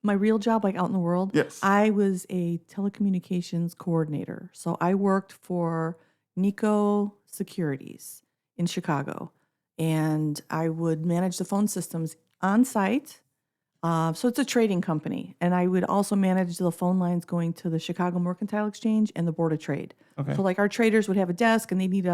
my real job, like out in the world, Yes. I was a telecommunications coordinator. So I worked for Nico Securities in Chicago, and I would manage the phone systems on site. So it's a trading company, and I would also manage the phone lines going to the Chicago Mercantile Exchange and the Board of Trade. Okay. So like our traders would have a desk, and they'd need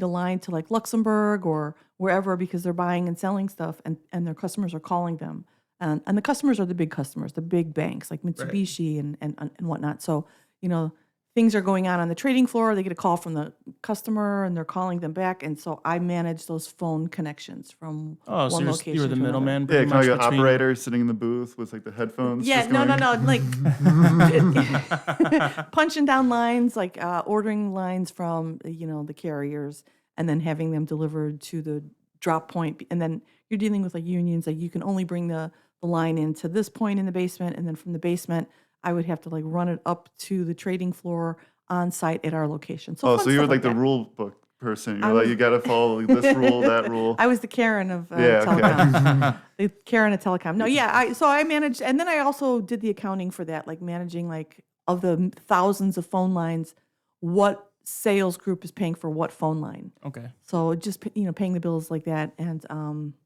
a line to like Luxembourg or wherever because they're buying and selling stuff, and their customers are calling them, and the customers are the big customers, the big banks like Mitsubishi and whatnot. So things are going on the trading floor. They get a call from the customer, and they're calling them back. And so I manage those phone connections from Oh, so one you location were the to another. middleman. Yeah, pretty kind of much like an between- operator sitting in the booth with like the headphones. Yeah, just no, going- like punching down lines, like ordering lines from the carriers, and then having them delivered to the drop point. And then you're dealing with like unions, like you can only bring the line into this point in the basement, and then from the basement, I would have to like run it up to the trading floor on site at our location. So Oh, fun so you were stuff like the that. rule book person. I You're like, was- you got to follow this rule, that rule. I was the Karen of Yeah, okay. telecom. The Karen of telecom. No, yeah. So I managed, and then I also did the accounting for that, like managing like of the thousands of phone lines, what sales group is paying for what phone line. Okay. So just paying the bills like that, and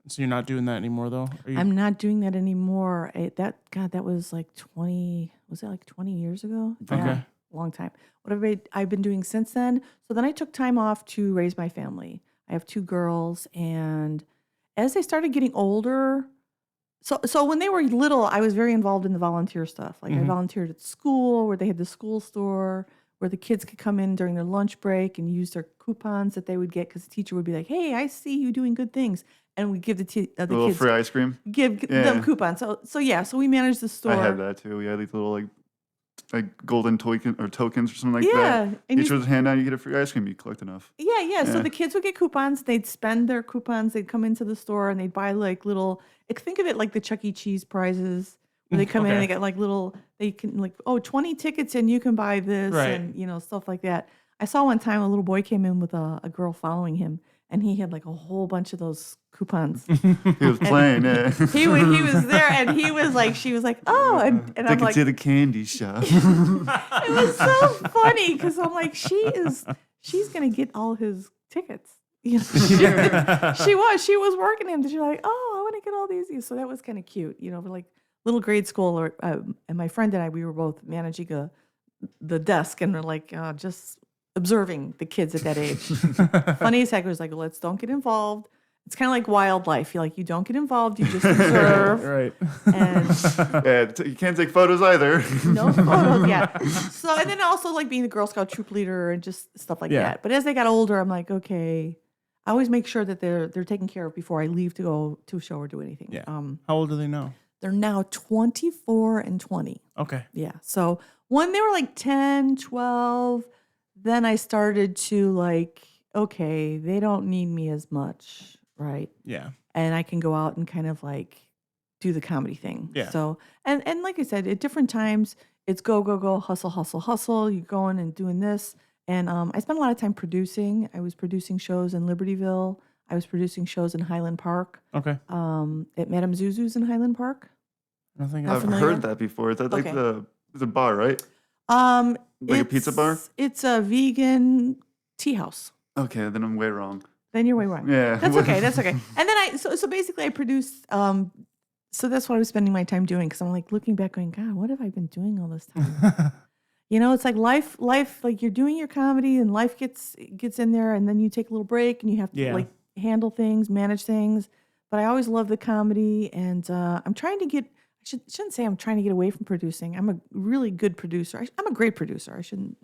So you're not doing that anymore, though? Are you, I'm not doing that anymore. That was like 20. Was that like 20 years ago? Okay. Yeah, long time. What have I been doing since then? So then I took time off to raise my family. I have 2 girls, and as they started getting older, So when they were little, I was very involved in the volunteer stuff. Like I volunteered at school where they had the school store where the kids could come in during their lunch break and use their coupons that they would get because the teacher would be like, "Hey, I see you doing good things," and we give the little kids free ice cream. give them coupons. So we managed the store. I had that too. We had these little like golden tokens or something like Yeah, that. and You throw his hand down, you get a free ice cream. You collect enough. Yeah. So the kids would get coupons. They'd spend their coupons. They'd come into the store and they'd buy like little. Think of it like the Chuck E. Cheese prizes, where they come in and they get like little. They can 20 tickets and you can buy this and stuff like that. I saw one time a little boy came in with a girl following him, and he had like a whole bunch of those coupons. He was playing. He was there, and he was like, she was like, oh, and I'm like, to the candy shop. it was so funny because I'm like, she's gonna get all his tickets. She was working him. She's like, oh, I want to get all these. So that was kind of cute, like little grade school. And my friend and I, we were both managing the desk, and we're like just observing the kids at that age. Funny as heck, was like, don't get involved. It's kind of like wildlife. You don't get involved. You just observe. Right. And You can't take photos either. no photos. Yeah. So and then also like being the Girl Scout troop leader and just stuff like that. But as they got older, I'm like, okay. I always make sure that they're taken care of before I leave to go to a show or do anything. Yeah. How old are they now? They're now 24 and 20. Okay. Yeah. So when they were like 10, 12, then I started to like, okay, they don't need me as much, right? Yeah. And I can go out and kind of like do the comedy thing. Yeah. So, and like I said, at different times, it's go, go, go, hustle, hustle, hustle. You're going and doing this. And I spent a lot of time producing. I was producing shows in Libertyville. I was producing shows in Highland Park. Okay. At Madame Zuzu's in Highland Park. I think I've familiar? heard that before. Is that like Okay. the bar, right? Like a pizza bar? It's a vegan tea house. Okay, then I'm way wrong. Then you're way wrong. Yeah. That's okay. That's okay. And then so basically I produced, so that's what I was spending my time doing. Cause I'm like looking back going, God, what have I been doing all this time? It's like life, like you're doing your comedy and life gets in there and then you take a little break and you have to like handle things, manage things. But I always love the comedy and I'm trying to get, shouldn't say I'm trying to get away from producing. I'm a really good producer. I'm a great producer. I shouldn't,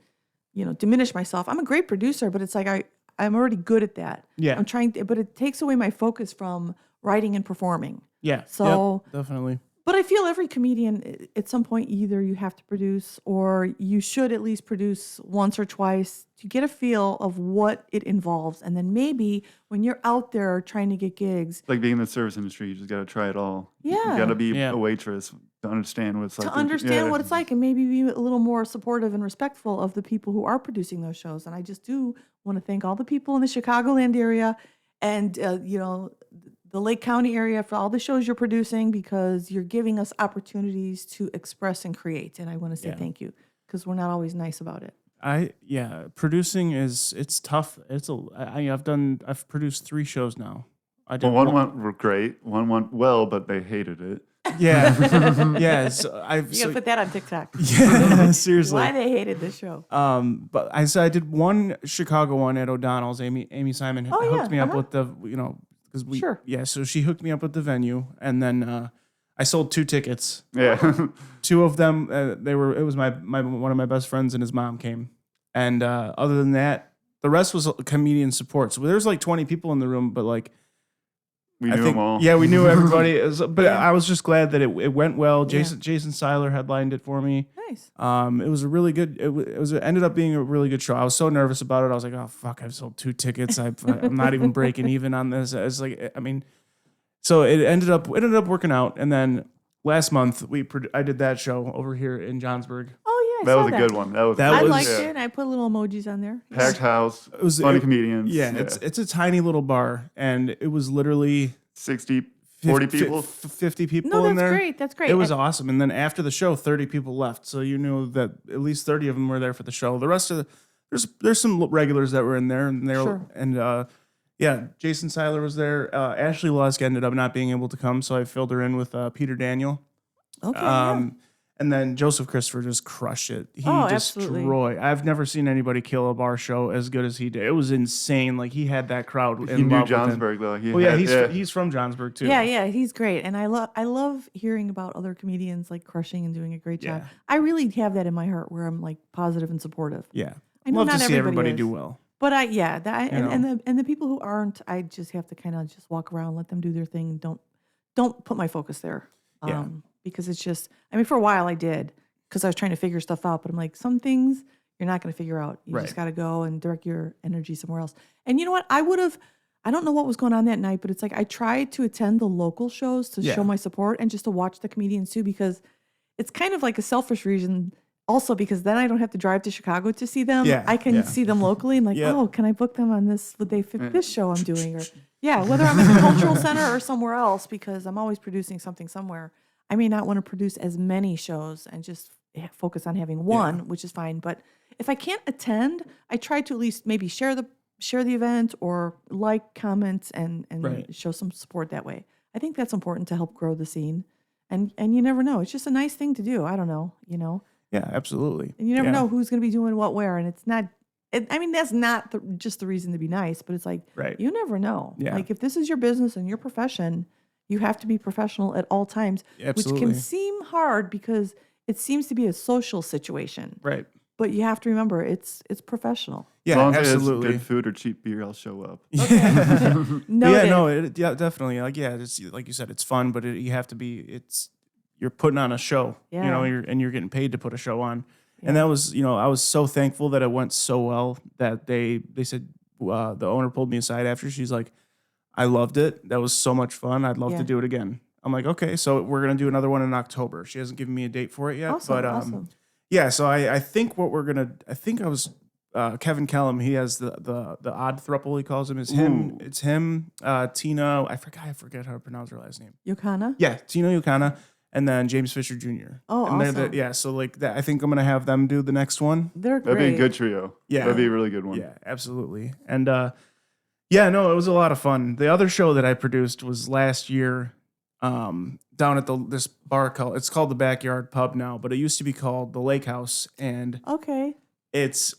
diminish myself. I'm a great producer, but it's like I'm already good at that. Yeah. I'm trying to, but it takes away my focus from writing and performing. Yeah. So definitely. But I feel every comedian, at some point, either you have to produce or you should at least produce once or twice to get a feel of what it involves. And then maybe when you're out there trying to get gigs. Like being in the service industry, you just got to try it all. Yeah. You got to be a waitress to understand what it's like. To understand what it's like and maybe be a little more supportive and respectful of the people who are producing those shows. And I just do want to thank all the people in the Chicagoland area and, the Lake County area for all the shows you're producing because you're giving us opportunities to express and create. And I want to say thank you because we're not always nice about it. Producing it's tough. I've produced 3 shows now. One went great, one went well, but they hated it. Yeah. Yeah. So You gotta put that on TikTok. Yeah, seriously. Why they hated this show. But I did one Chicago one at O'Donnell's. Amy Simon hooked me up with the because so she hooked me up with the venue, and then I sold 2 tickets. Yeah. 2 of them it was my one of my best friends and his mom came, and other than that, the rest was comedian support. So there's like 20 people in the room, but like we knew them all. Yeah, we knew everybody. I was just glad that it went well. Jason Seiler headlined it for me. Nice. It was a really good. It ended up being a really good show. I was so nervous about it. I was like, oh fuck, I've sold 2 tickets. I'm not even breaking even on this. It's like, so it ended up working out. And then last month I did that show over here in Johnsburg. Oh yeah, that was a good one. I liked it. I put little emojis on there. Packed house. It was funny comedians. Yeah, it's a tiny little bar, and it was literally 40 people? 50 people in there. That's great. It was awesome. And then after the show, 30 people left. So you knew that at least 30 of them were there for the show. The rest of there's some regulars that were in there, and Jason Seiler was there. Ashley Lusk ended up not being able to come, so I filled her in with Peter Daniel. Okay. And then Joseph Christopher just crushed it. He Absolutely. destroyed. I've never seen anybody kill a bar show as good as he did. It was insane. Like he had that crowd in He knew love with him. Johnsburg though. He's from Johnsburg too. Yeah, he's great, and I love hearing about other comedians like crushing and doing a great job. Yeah. I really have that in my heart where I'm like positive and supportive. Yeah. I know Love not to see everybody everybody is. do well. But and the people who aren't, I just have to kind of just walk around, let them do their thing. Don't put my focus there. Yeah. Because it's just, I mean, for a while I did because I was trying to figure stuff out. But I'm like, some things you're not going to figure out. You Right. just got to go and direct your energy somewhere else. And you know what? I don't know what was going on that night, but it's like I tried to attend the local shows to show my support and just to watch the comedians too, because it's kind of like a selfish reason. Also, because then I don't have to drive to Chicago to see them. Yeah, I can yeah. see them locally and like, Yep. oh, can I book them on this? Would they fit this show I'm doing? Or whether I'm at the cultural center or somewhere else, because I'm always producing something somewhere. I may not want to produce as many shows and just focus on having one, which is fine. But if I can't attend, I try to at least maybe share the event or like, comment, and Right. show some support that way. I think that's important to help grow the scene. And you never know. It's just a nice thing to do. I don't know, Yeah, absolutely. And you never Yeah. know who's going to be doing what where. And it's not, that's not just the reason to be nice, but it's like, Right. you never know. Yeah. Like if this is your business and your profession, you have to be professional at all times, which Absolutely. can seem hard because it seems to be a social situation. Right. But you have to remember it's professional. Yeah, as long as absolutely. it's good food or cheap beer, I'll show up. Noted. Definitely. Like, it's like you said, it's fun, but you have to be. You're putting on a show, Yeah. you're getting paid to put a show on, and that was, I was so thankful that it went so well that they said the owner pulled me aside after. She's like, I loved it. That was so much fun. I'd love Yeah. to do it again. I'm like, okay, so we're gonna do another one in October. She hasn't given me a date for it yet, Awesome, but awesome. yeah. So I think what we're gonna. I think I was. Kevin Kellum, he has the odd thruple, he calls him. It's him. Ooh. It's him. Tina. I forget how to pronounce her last name. Yokana? Yeah, Tina Yukana, and then James Fisher Jr. Oh, and they're awesome. yeah. So like that, I think I'm gonna have them do the next one. They're That'd great. be a good trio. Yeah. That'd be a really good one. Yeah, absolutely. And yeah, no, it was a lot of fun. The other show that I produced was last year, down at this bar called the Backyard Pub now, but it used to be called the Lake House, and Okay. it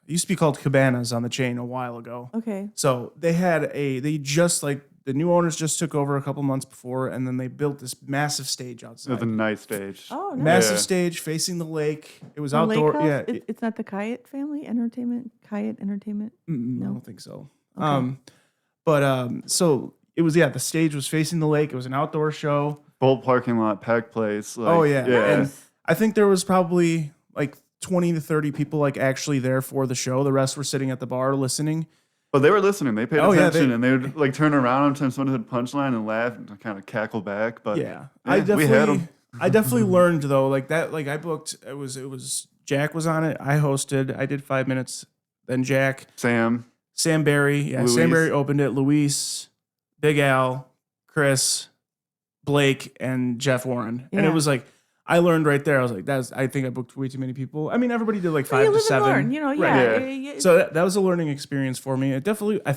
used to be called Cabanas on the chain a while ago. Okay. So the new owners just took over a couple months before, and then they built this massive stage outside. That's a nice stage. Oh, nice. Massive Yeah. stage facing the lake. It was The Lake outdoor. House? Yeah. It's not the Kyatt family entertainment? Kyatt Entertainment? I No. don't think so. Okay. So it was, the stage was facing the lake. It was an outdoor show. Full parking lot, packed place. Like, Oh, yeah. Yeah. Nice. I think there was probably like 20 to 30 people like actually there for the show. The rest were sitting at the bar listening. But they were listening. They paid Oh, yeah, attention, and they would like turn around anytime someone had a punchline and laugh and kind of cackle back. But Yeah. we had 'em. I definitely learned though, like that, like I booked, it was Jack was on it. I hosted, I did 5 minutes. Then Jack, Sam, Barry. Yeah. Sam Luis. Barry opened it. Luis, Big Al, Chris, Blake, and Jeff Warren. And it Yeah. was like, I learned right there. I was like, I think I booked way too many people. I mean, everybody did like Well, 5 you to live 7. and learn, Right. yeah. Yeah. So that was a learning experience for me. It definitely, I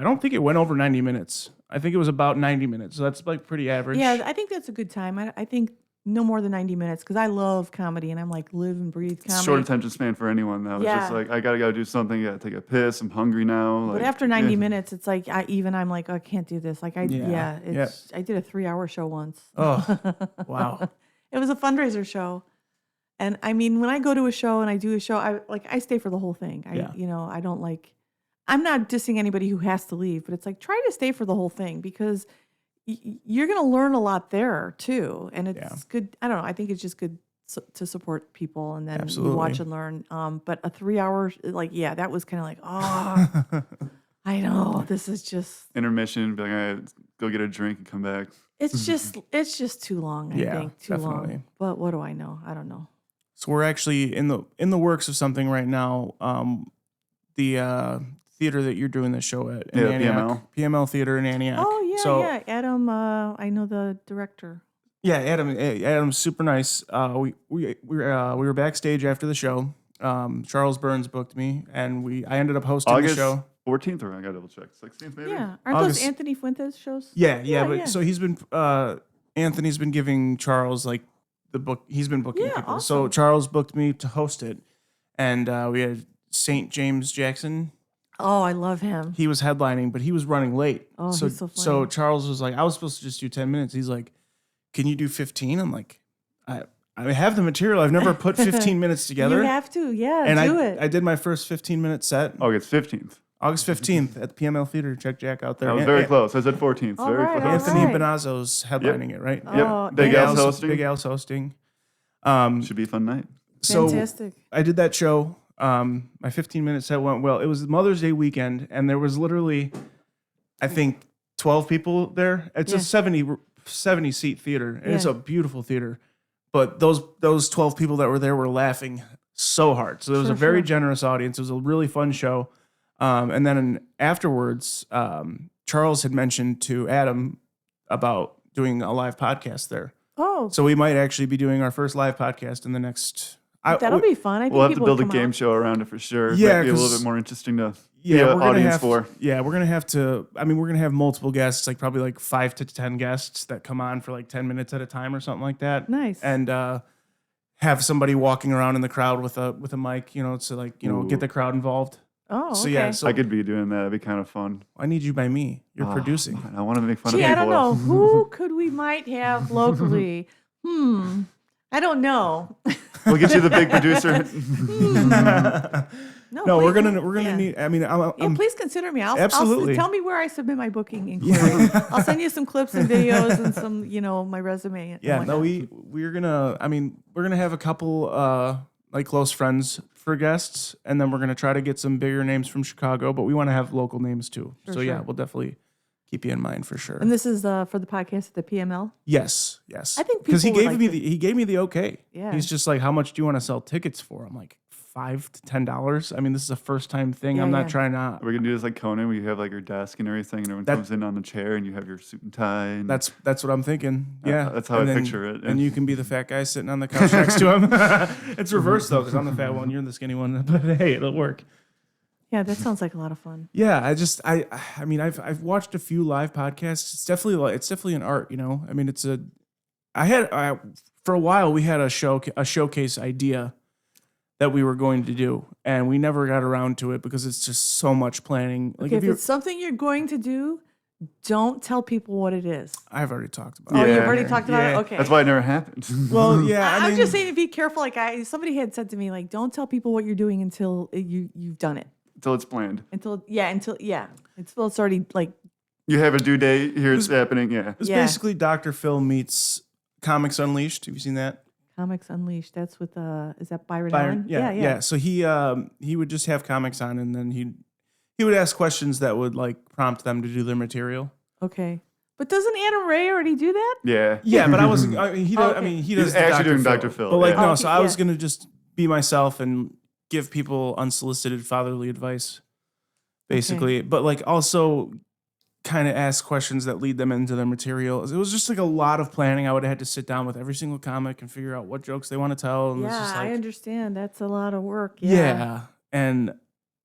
don't think it went over 90 minutes. I think it was about 90 minutes. So that's like pretty average. Yeah, I think that's a good time. I think no more than 90 minutes because I love comedy and I'm like live and breathe comedy. short attention span for anyone though. It's Yeah. just like I gotta go do something. Gotta take a piss. I'm hungry now. But Like, after 90 yeah. minutes, it's like I'm like, I can't do this. Like I did a 3-hour show once. Oh, wow. It was a fundraiser show. And I mean, when I go to a show and I do a show, I stay for the whole thing. I don't like, I'm not dissing anybody who has to leave, but it's like, try to stay for the whole thing because you're going to learn a lot there too. And it's good. I don't know. I think it's just good to support people and then Absolutely. you watch and learn. But a 3-hour, that was kind of like, oh, I know this is just, Intermission. Be like, all right, go get a drink and come back. it's just too long. I Yeah, think too definitely. long. But what do I know? I don't know. So we're actually in the works of something right now. The theater that you're doing this show at in Yeah, Antioch, PML Theater in Antioch. Oh yeah, So, yeah. Adam, I know the director. Yeah, Adam's super nice. We were backstage after the show. Charles Burns booked me, and I ended up hosting August the show. 14th, or I gotta double check. 16th, maybe. Yeah, aren't August- those Anthony Fuentes shows? Yeah, Yeah, but yeah. so he's been Anthony's been giving Charles like the book. He's been booking Yeah, people. So awesome. Charles booked me to host it, and we had St. James Jackson. Oh, I love him. He was headlining, but he was running late. Oh, so, he's so funny. So Charles was like, I was supposed to just do 10 minutes. He's like, can you do 15? I'm like, I have the material. I've never put 15 minutes together. You have to, yeah, and do it. I did my first 15-minute set. August 15th. August 15th at the PML Theater. Check Jack out there. I was very close. I said 14th. All Very right, close. all Anthony right. Benazzo's headlining it, right? Oh, Yep. Big yeah. Al's hosting. Big Al's hosting. Should be a fun night. So Fantastic. I did that show. My 15-minute set went well. It was Mother's Day weekend, and there was literally, I think, 12 people there. It's Yeah. a 70 seat theater, and it's Yeah. a beautiful theater. But those 12 people that were there were laughing so hard. So there was a very generous audience. It was a really fun show. And then afterwards, Charles had mentioned to Adam about doing a live podcast there. Oh, So we might actually be doing our first live podcast in the next. that'll be fun. I think We'll have to people build a will come game out. show around it for sure. Yeah, Might be a little 'cause- bit more interesting to Yeah, be an we're gonna audience have. for. Yeah, we're gonna have to. I mean, we're gonna have multiple guests, like probably like 5 to 10 guests that come on for like 10 minutes at a time or something like that. Nice. And have somebody walking around in the crowd with a mic, to like get the crowd involved. Oh, So okay. yeah, so I could be doing that. That'd be kind of fun. I need you by me. You're Oh, producing. man, I want to make fun Gee, of I people. don't know. Who could we might have locally? I don't know. We'll get you the big producer. No, we're please- gonna yeah. need. I mean, Yeah, I'm please consider me. I'll Absolutely. tell me where I submit my booking inquiry. I'll send you some clips and videos and some, my resume. And yeah. No, whatnot. we're gonna. I mean, we're gonna have a couple like close friends for guests, and then we're gonna try to get some bigger names from Chicago, but we want to have local names too. For So yeah, sure. we'll definitely keep you in mind for sure. And this is for the podcast at the PML. Yes. I think because he people would gave like me he gave me the okay. Yeah. He's just like, how much do you want to sell tickets for? I'm like, $5 to $10. I mean, this is a first time thing. Yeah, I'm not yeah. trying to. We're gonna do this like Conan, where you have like your desk and everything, and everyone That- comes in on the chair, and you have your suit and tie. And That's what I'm thinking. Yeah, that's how And I then- picture it. And you can be the fat guy sitting on the couch next to him. It's reversed though, because I'm the fat one, you're the skinny one. But hey, it'll work. Yeah, that sounds like a lot of fun. Yeah, I mean, I've watched a few live podcasts. It's definitely an art. I mean, for a while we had a showcase idea that we were going to do, and we never got around to it because it's just so much planning. Like Okay, if it's something you're going to do, don't tell people what it is. I've already talked about. Oh, it. you've Yeah. already talked about Yeah. it? Okay. That's why it never happened. Well, yeah, I I'm mean, just saying to be careful. Like somebody had said to me, like, don't tell people what you're doing until you've done it. Until it's planned. Until it's already like You have a due date. Here it's happening. Yeah. It's Yeah. basically Dr. Phil meets Comics Unleashed. Have you seen that? Comics Unleashed. That's with is that Byron Allen? Yeah. So he would just have comics on, and then he would ask questions that would like prompt them to do their material. Okay. But doesn't Adam Ray already do that? Yeah. Yeah, but I wasn't. I mean, he does. Okay. I mean, he He's does. the actually doing Dr. Phil, But like, yeah. no. Okay, So I was yeah. gonna just be myself and give people unsolicited fatherly advice, basically. But like, also kind of ask questions that lead them into their material. It was just like a lot of planning. I would have had to sit down with every single comic and figure out what jokes they want to tell. And it's Yeah, just like, I understand. That's a lot of work. yeah. And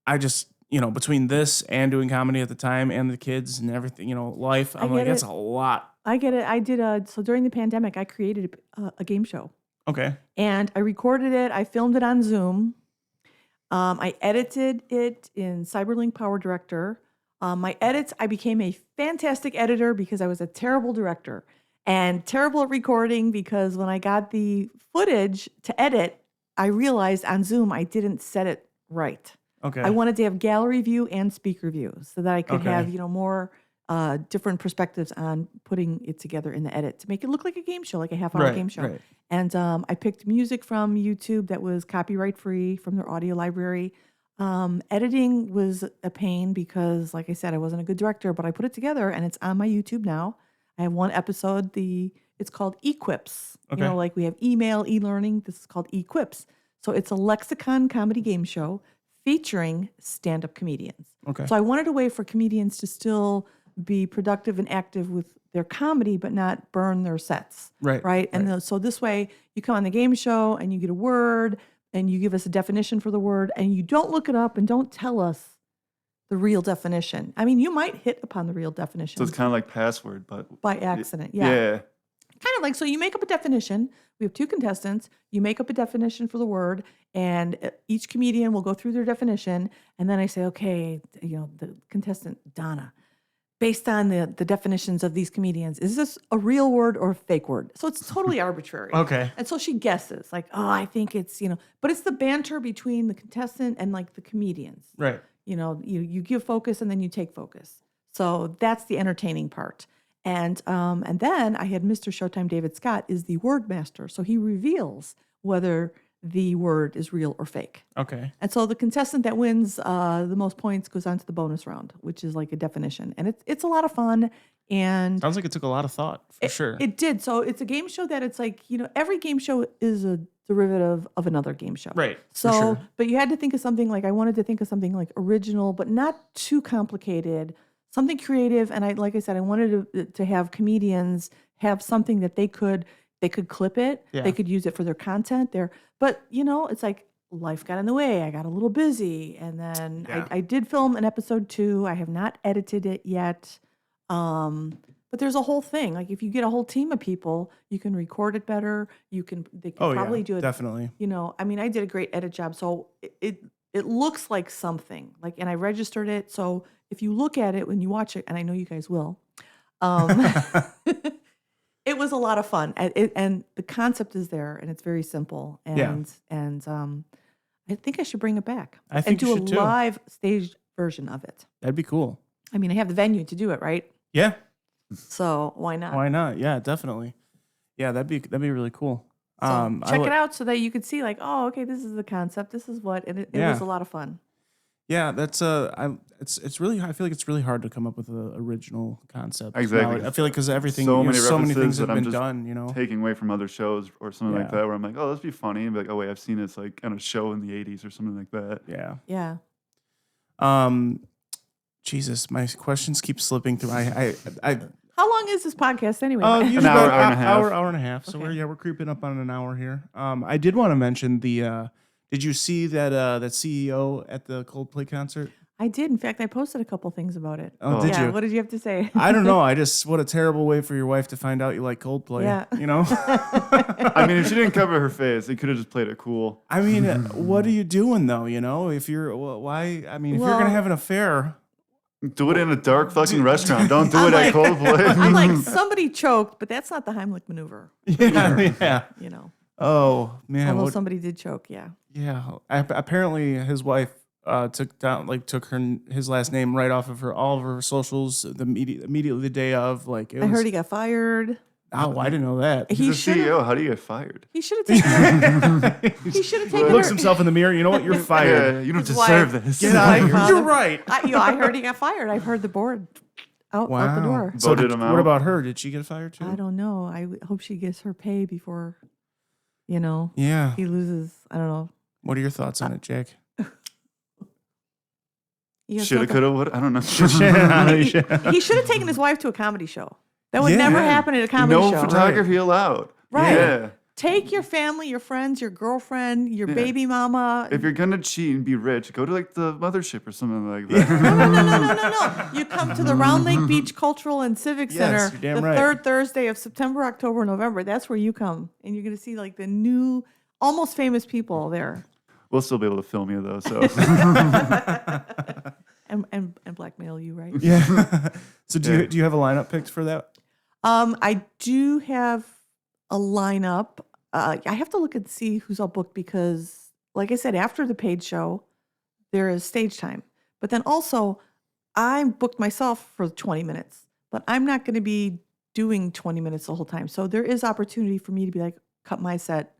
I just, between this and doing comedy at the time and the kids and everything, life, I'm like, get that's it. a lot. I get it. I did so during the pandemic, I created a game show. Okay. And I recorded it. I filmed it on Zoom. I edited it in Cyberlink Power Director. My edits, I became a fantastic editor because I was a terrible director and terrible at recording because when I got the footage to edit, I realized on Zoom I didn't set it right. Okay. I wanted to have gallery view and speaker view so that I could Okay. have, more different perspectives on putting it together in the edit to make it look like a game show, like a half-hour game show. Right. And I picked music from YouTube that was copyright free from their audio library. Editing was a pain because, like I said, I wasn't a good director, but I put it together and it's on my YouTube now. I have one episode. It's called Equips. Okay. Like we have email, e-learning. This is called Equips. So it's a lexicon comedy game show featuring stand-up comedians. Okay. So I wanted a way for comedians to still be productive and active with their comedy, but not burn their sets. Right. Right. And so this way you come on the game show and you get a word and you give us a definition for the word and you don't look it up and don't tell us the real definition. I mean, you might hit upon the real definition So it's kind of like password, but by accident. yeah. Kind of like, so you make up a definition, We have 2 contestants. You make up a definition for the word, and each comedian will go through their definition. And then I say, okay, the contestant, Donna, based on the definitions of these comedians, is this a real word or a fake word? So it's totally arbitrary. Okay. And so she guesses, like, oh, I think it's, but it's the banter between the contestant and like the comedians. Right. You give focus and then you take focus. So that's the entertaining part. And then I had Mr. Showtime David Scott is the word master. So he reveals whether the word is real or fake. Okay. And so the contestant that wins the most points goes on to the bonus round, which is like a definition. And it's a lot of fun. And Sounds like it took a lot of thought, for sure. it did. So it's a game show that it's like, every game show is a derivative of another game show. Right. So, for sure. but you had to think of something like, I wanted to think of something like original, but not too complicated, something creative. And like I said, I wanted to have comedians have something that they could clip it. Yeah. They could use it for their content there. But, it's like life got in the way. I got a little busy. And then Yeah. I did film an episode 2. I have not edited it yet. But there's a whole thing. Like if you get a whole team of people, you can record it better. They can probably do it. Definitely. I did a great edit job. So it looks like something. And I registered it. So if you look at it when you watch it, and I know you guys will, it was a lot of fun. And the concept is there, and it's very simple. And I think I should bring it back. I think and you do should a too. live staged version of it. That'd be cool. I mean, I have the venue to do it, right? Yeah. So why not? Why not? Yeah, definitely. Yeah, that'd be really cool. So check it out so that you could see, like, oh, okay, this is the concept. This is what, and it was a lot of fun. Yeah, that's it's really. I feel like it's really hard to come up with an original concept. Exactly. I feel like because everything, So many so many things references have that I'm been just done. taking away from other shows or something like Yeah. that, where I'm like, oh, this would be funny. And be like, oh, wait, I've seen this like on a show in the 80s or something like that. Yeah. Yeah. Jesus, my questions keep slipping through. How long is this podcast anyway? Usually An hour, about hour and a half. hour and a half. So Okay. we're creeping up on an hour here. I did want to mention the. Did you see that CEO at the Coldplay concert? I did. In fact, I posted a couple things about it. Oh, did yeah. you? What did you have to say? I don't know. What a terrible way for your wife to find out you like Coldplay. Yeah. I mean, if she didn't cover her face, they could have just played it cool. I mean, what are you doing though? If you're why? I mean, if you're gonna have an affair, Do it in a dark fucking restaurant. Don't do it at Coldplay. I'm like, somebody choked, but that's not the Heimlich maneuver. yeah. Oh man, Although somebody did choke, yeah. yeah. Apparently, his wife took his last name right off of all of her socials immediately the day of. Like, I heard he got fired. Oh, I didn't know that. He He's a should have. CEO. How do you get fired? He should have taken her. He should have taken Looks her. himself in the mirror. You know what? You're fired. Yeah, you don't His deserve wife- this. Get out of here. Father. You're right. I heard he got fired. I've heard the board out the door. So Voted him what out. about her? Did she get fired too? I don't know. I hope she gets her pay before, Yeah. he loses. I don't know. What are your thoughts on it, Jake? You guys Shoulda, don't- coulda, woulda. I don't know. He should have taken his wife to a comedy show. That would Yeah. never happen at a comedy No show. photography allowed. Right. Yeah. Take your family, your friends, your girlfriend, your baby mama. If you're gonna cheat and be rich, go to like the mothership or something like that. No. You come to the Round Lake Beach Cultural and Civic Yes, Center you're damn the right. third Thursday of September, October, November. That's where you come. And you're going to see like the new, almost famous people there. We'll still be able to film you though. So And blackmail you, right? Yeah. So Yeah. do you have a lineup picked for that? I do have a lineup. I have to look and see who's all booked because, like I said, after the paid show, there is stage time. But then also, I booked myself for 20 minutes, but I'm not going to be doing 20 minutes the whole time. So there is opportunity for me to be like, cut my set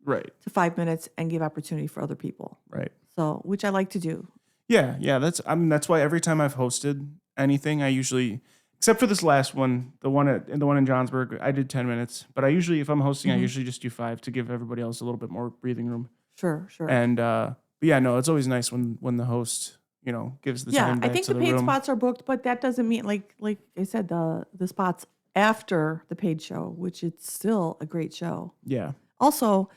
Right. to 5 minutes and give opportunity for other people. Right. So, which I like to do. Yeah. That's why every time I've hosted anything, I usually, except for this last one, the one in Johnsburg, I did 10 minutes. But I usually, if I'm hosting, I usually just do 5 to give everybody else a little bit more breathing room. Sure. And but yeah, no, it's always nice when the host, gives the time Yeah, back I think to the the paid room. spots are booked, but that doesn't mean like I said, the spots after the paid show, which it's still a great show. Yeah. Also,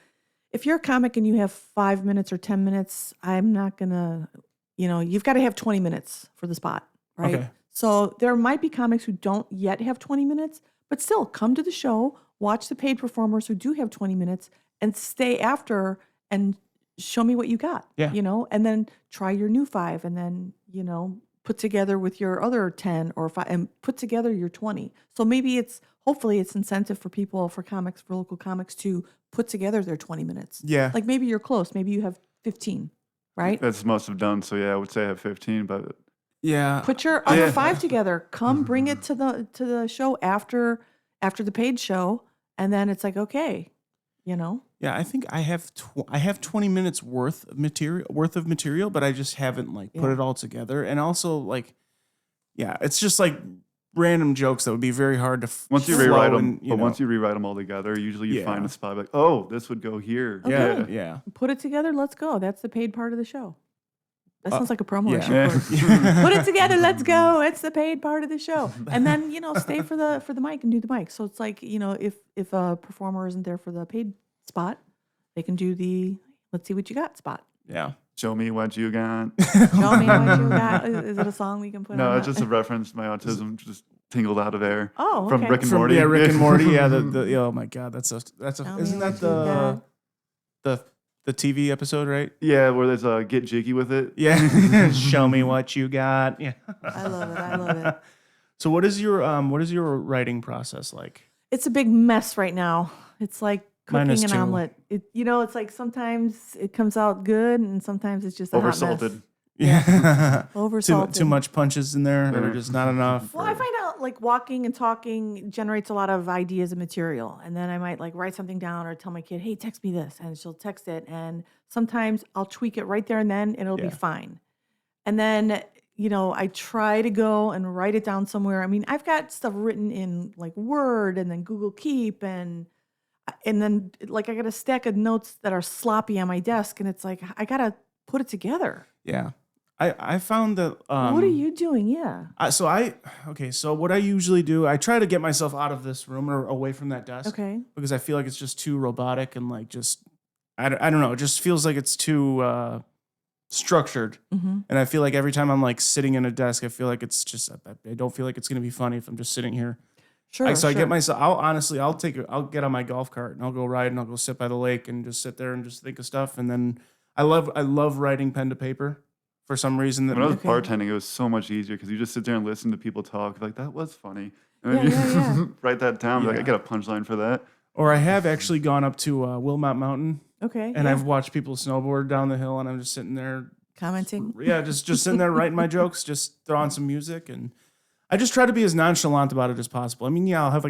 if you're a comic and you have 5 minutes or 10 minutes, I'm not gonna, you've got to have 20 minutes for the spot, right? Okay. So there might be comics who don't yet have 20 minutes, but still come to the show, watch the paid performers who do have 20 minutes and stay after and show me what you got, Yeah. and then try your new 5 and then, put together with your other 10 or 5 and put together your 20. So maybe hopefully it's incentive for people, for local comics to put together their 20 minutes. Yeah. Like maybe you're close. Maybe you have 15, right? That's most have done. So yeah, I would say I have 15, but Yeah. Put your other 5 together. Come bring it to the show after the paid show, and then it's like, okay, Yeah, I think I have 20 minutes worth of material, but I just haven't put it all together. And also it's just random jokes that would be very hard to once you flow rewrite and, them, once you rewrite them all together, usually you find a spot like, oh, this would go here. Okay. Yeah. put it together. Let's go. That's the paid part of the show. That sounds like a promo. yeah. I should put. Put it together. Let's go. It's the paid part of the show. And then stay for the mic and do the mic. So it's like if a performer isn't there for the paid spot, they can do the let's see what you got spot. Yeah. Show me what you got. Show me what you got. Is it a song we can put? No, on it's just a reference. My autism just tingled out of there. Oh, From okay. Rick and Morty. Yeah, Rick and Morty. Yeah, oh my God, that's Tell me isn't that what you the TV episode, right? Yeah, where there's a get jiggy with it. Yeah. Show me what you got. Yeah. I love it. So what is your writing process like? It's a big mess right now. It's like Mine cooking is an too. omelet. It's like sometimes it comes out good and sometimes it's just a hot mess. Oversalted. Yeah. Oversalted. Too much punches in there, or just not enough. Well, I find out walking and talking generates a lot of ideas and material. And then I might write something down or tell my kid, hey, text me this. And she'll text it. And sometimes I'll tweak it right there and then and it'll be fine. And then, I try to go and write it down somewhere. I mean, I've got stuff written in Word and then Google Keep and then I got a stack of notes that are sloppy on my desk. And it's like, I got to put it together. Yeah. I found that. What are you doing? Yeah. So what I usually do, I try to get myself out of this room or away from that desk. Okay. Because I feel like it's just too robotic and I don't know. It just feels like it's too structured. Mm-hmm. And I feel like every time I'm sitting in a desk, I feel like it's just, I don't feel like it's going to be funny if I'm just sitting here. Sure. I get myself, I'll get on my golf cart and I'll go ride and I'll go sit by the lake and just sit there and just think of stuff. And then I love writing pen to paper. For some reason, When I was bartending, it was so much easier because you just sit there and listen to people talk. Like, that was funny. And then you write that down. Like, I got a punchline for that. Or I have actually gone up to Wilmot Mountain. Okay. And I've watched people snowboard down the hill, and I'm just sitting there commenting. Yeah, just sitting there writing my jokes, just throwing some music, and I just try to be as nonchalant about it as possible. I mean, yeah, I'll have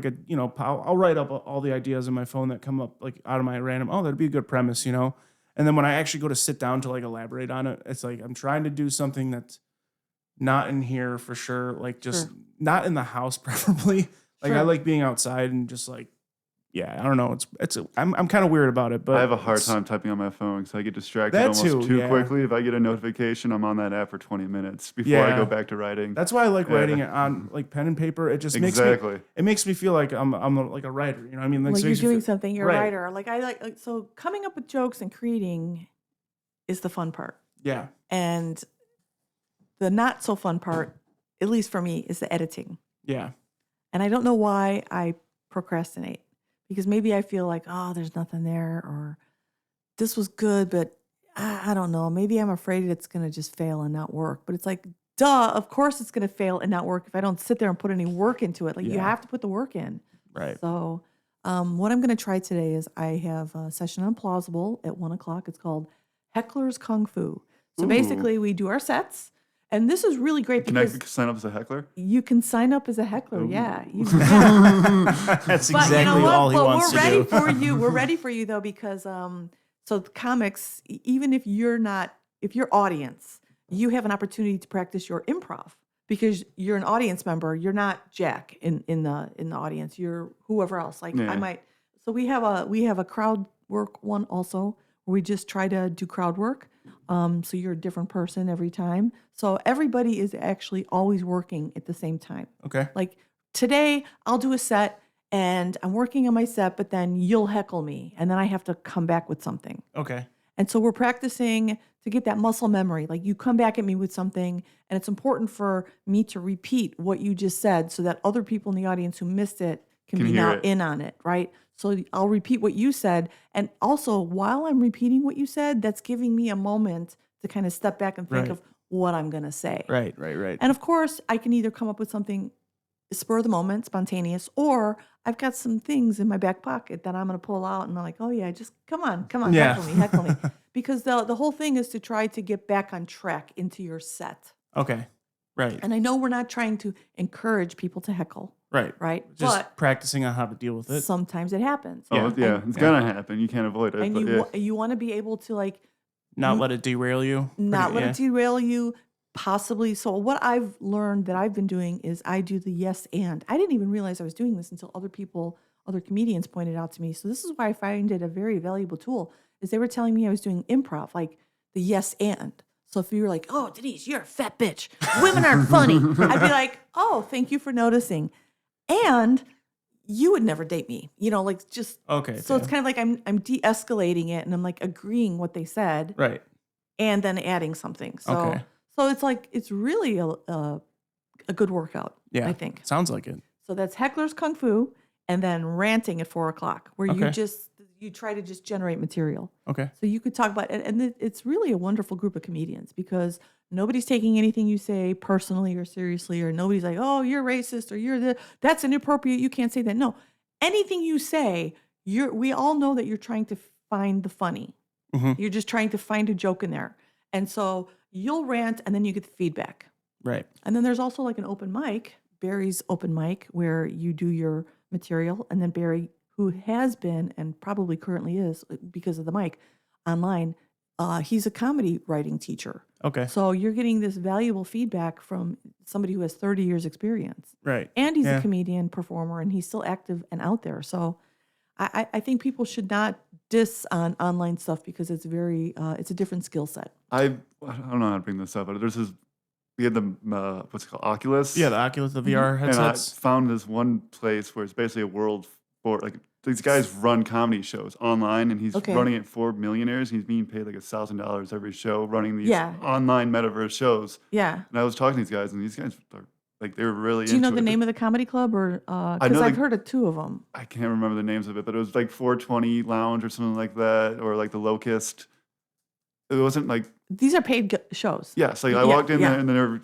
I'll write up all the ideas in my phone that come up out of my random. Oh, that'd be a good premise, And then when I actually go to sit down to elaborate on it, it's I'm trying to do something that's not in here for sure. Not in the house, preferably. Sure. I like being outside and just I don't know. I'm kind of weird about it, but I have a hard time typing on my phone because I get distracted That almost too, too yeah. quickly. If I get a notification, I'm on that app for 20 minutes before I go back to writing. That's why I like writing it on pen and paper. It just makes me feel like I'm a writer. You know what I mean? You're doing something. You're a writer. So coming up with jokes and creating is the fun part. Yeah. And the not so fun part, at least for me, is the editing. Yeah. And I don't know why I procrastinate. Because maybe I feel there's nothing there, or this was good, but I don't know. Maybe I'm afraid it's going to just fail and not work. But it's duh, of course it's going to fail and not work if I don't sit there and put any work into it. You have to put the work in. Right. So what I'm going to try today is I have a session on Plausible at 1:00. It's called Heckler's Kung Fu. So basically we do our sets. And this is really great because Can I sign up as a heckler? you can sign up as a heckler. Yeah. That's exactly all he wants to do. We're ready for you though, because so the comics, even if you're audience, you have an opportunity to practice your improv because you're an audience member. You're not Jack in the audience. You're whoever else. I might. So we have a crowd work one also where we just try to do crowd work. So you're a different person every time. So everybody is actually always working at the same time. Okay. Today I'll do a set and I'm working on my set, but then you'll heckle me and then I have to come back with something. Okay. And so we're practicing to get that muscle memory. You come back at me with something and it's important for me to repeat what you just said so that other people in the audience who missed it can Can be hear now it. in on it, right? So I'll repeat what you said. And also, while I'm repeating what you said, that's giving me a moment to kind of step back and think Right. of what I'm going to say. Right. And of course, I can either come up with something spur of the moment, spontaneous, or I've got some things in my back pocket that I'm going to pull out and I'm like, oh yeah, just come on, Yeah. heckle me. Because the whole thing is to try to get back on track into your set. Okay. Right. And I know we're not trying to encourage people to heckle, Right. right? Just But practicing on how to deal with it. sometimes it happens. Oh, yeah, it's gonna happen. You can't avoid it. And But you want to be able to like Not let it derail you. not let Yeah. it derail you, possibly. So what I've learned that I've been doing is I do the yes and. I didn't even realize I was doing this until other comedians pointed out to me. So this is why I find it a very valuable tool, is they were telling me I was doing improv, like the yes and. So if you were like, oh, Denise, you're a fat bitch. Women aren't funny. I'd be like, oh, thank you for noticing. And you would never date me, like just. Okay. So it's kind of like I'm de-escalating it and I'm like agreeing what they said right. and then adding something. So, Okay. so it's like, it's really a good workout, Yeah. I think. Sounds like it. So that's Heckler's Kung Fu and then ranting at 4:00, where Okay. you try to just generate material. Okay. So you could talk about it. And it's really a wonderful group of comedians because nobody's taking anything you say personally or seriously, or nobody's like, oh, you're racist or that's inappropriate. You can't say that. No, anything you say, we all know that you're trying to find the funny. Mhm. You're just trying to find a joke in there. And so you'll rant and then you get the feedback. Right. And then there's also like an open mic, Barry's open mic, where you do your material. And then Barry, who has been and probably currently is because of the mic online, he's a comedy writing teacher. Okay. So you're getting this valuable feedback from somebody who has 30 years experience. Right. And he's Yeah. a comedian, performer, and he's still active and out there. So I think people should not diss on online stuff because it's it's a different skill set. I don't know how to bring this up, but we had the what's it called, Oculus. Yeah, the Oculus, the VR And I headsets. found this one place where it's basically a world for like these guys run comedy shows online, and he's Okay. running it for millionaires. He's being paid like $1,000 every show running these Yeah. online metaverse shows. Yeah. And I was talking to these guys, and these guys are like they were really. Do you know into the it. name of the comedy club, or know because I've the- heard of two of them? I can't remember the names of it, but it was like 420 Lounge or something like that, or like the Locust. It wasn't like These are paid shows. yes, like I Yeah, walked in yeah. there and then they're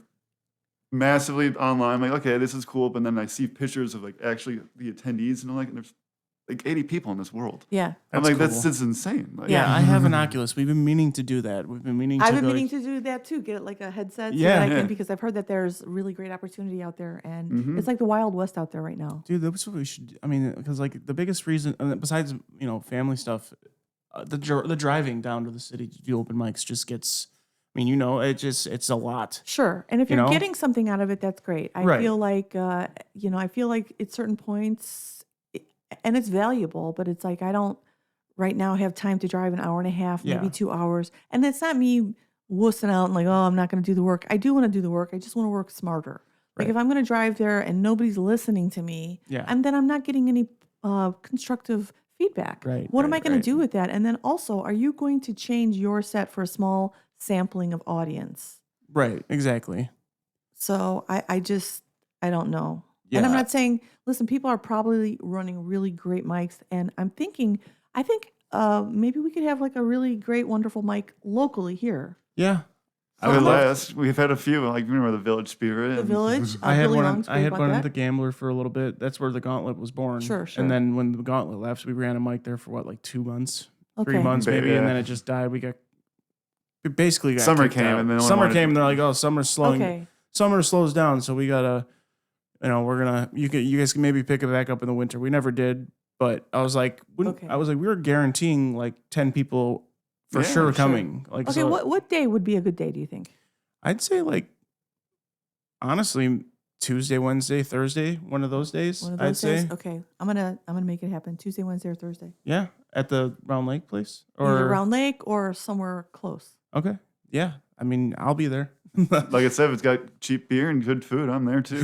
massively online. I'm like, okay, this is cool, but then I see pictures of like actually the attendees, and I'm like, there's like 80 people in this world. Yeah. I'm That's like, cool. that's just insane. Like, Yeah, I have an Oculus. We've been meaning to do that. We've been meaning to I've been go meaning to do that too. Get like a headset, so Yeah. that I can, Yeah. because I've heard that there's really great opportunity out there, and Mhm. it's like the Wild West out there right now. Dude, that's what we should. I mean, because like the biggest reason, besides family stuff, the driving down to the city to do open mics just gets. I mean, it's a lot. Sure, and if You you're know? getting something out of it, that's great. I Right. feel like I feel like at certain points, and it's valuable, but it's like I don't right now have time to drive an hour and a half, maybe Yeah. 2 hours, and it's not me wussing out and like, oh, I'm not going to do the work. I do want to do the work. I just want to work smarter. Like Right. if I'm going to drive there and nobody's listening to me, Yeah. and then I'm not getting any constructive feedback. Right, What am I right, going right. to do with that? And then also, are you going to change your set for a small sampling of audience? Right. Exactly. So I don't know. And I'm Yeah. not saying, listen, people are probably running really great mics. And I think maybe we could have like a really great, wonderful mic locally here. Yeah. I would love- last. We've had a few. Like remember the Village Spirit. The and- Village, I had Billy one. Long's I great had about one that. at the Gambler for a little bit. That's where the Gauntlet was born. Sure, sure. And then when the Gauntlet left, we ran a mic there for like 2 months, 3 Okay. months Ba- maybe, and yeah. then it just died. We basically got Summer kicked came, out. and then no one summer wanted came, to- and they're like, "Oh, summer's slowing. Okay. Summer slows down, so we gotta, we're gonna. You guys can maybe pick it back up in the winter." We never did, but I was like, Okay. we were guaranteeing like 10 people for Yeah, sure sure. coming. Like, Okay, so what day would be a good day, do you think? I'd say like, honestly, Tuesday, Wednesday, Thursday, one of those days. One of I'd those days? say, Okay. I'm gonna make it happen. Tuesday, Wednesday, or Thursday. yeah, at the Round Lake place, Either Round Lake or somewhere close. Okay, yeah. I mean, I'll be there. Like I said, if it's got cheap beer and good food, I'm there too.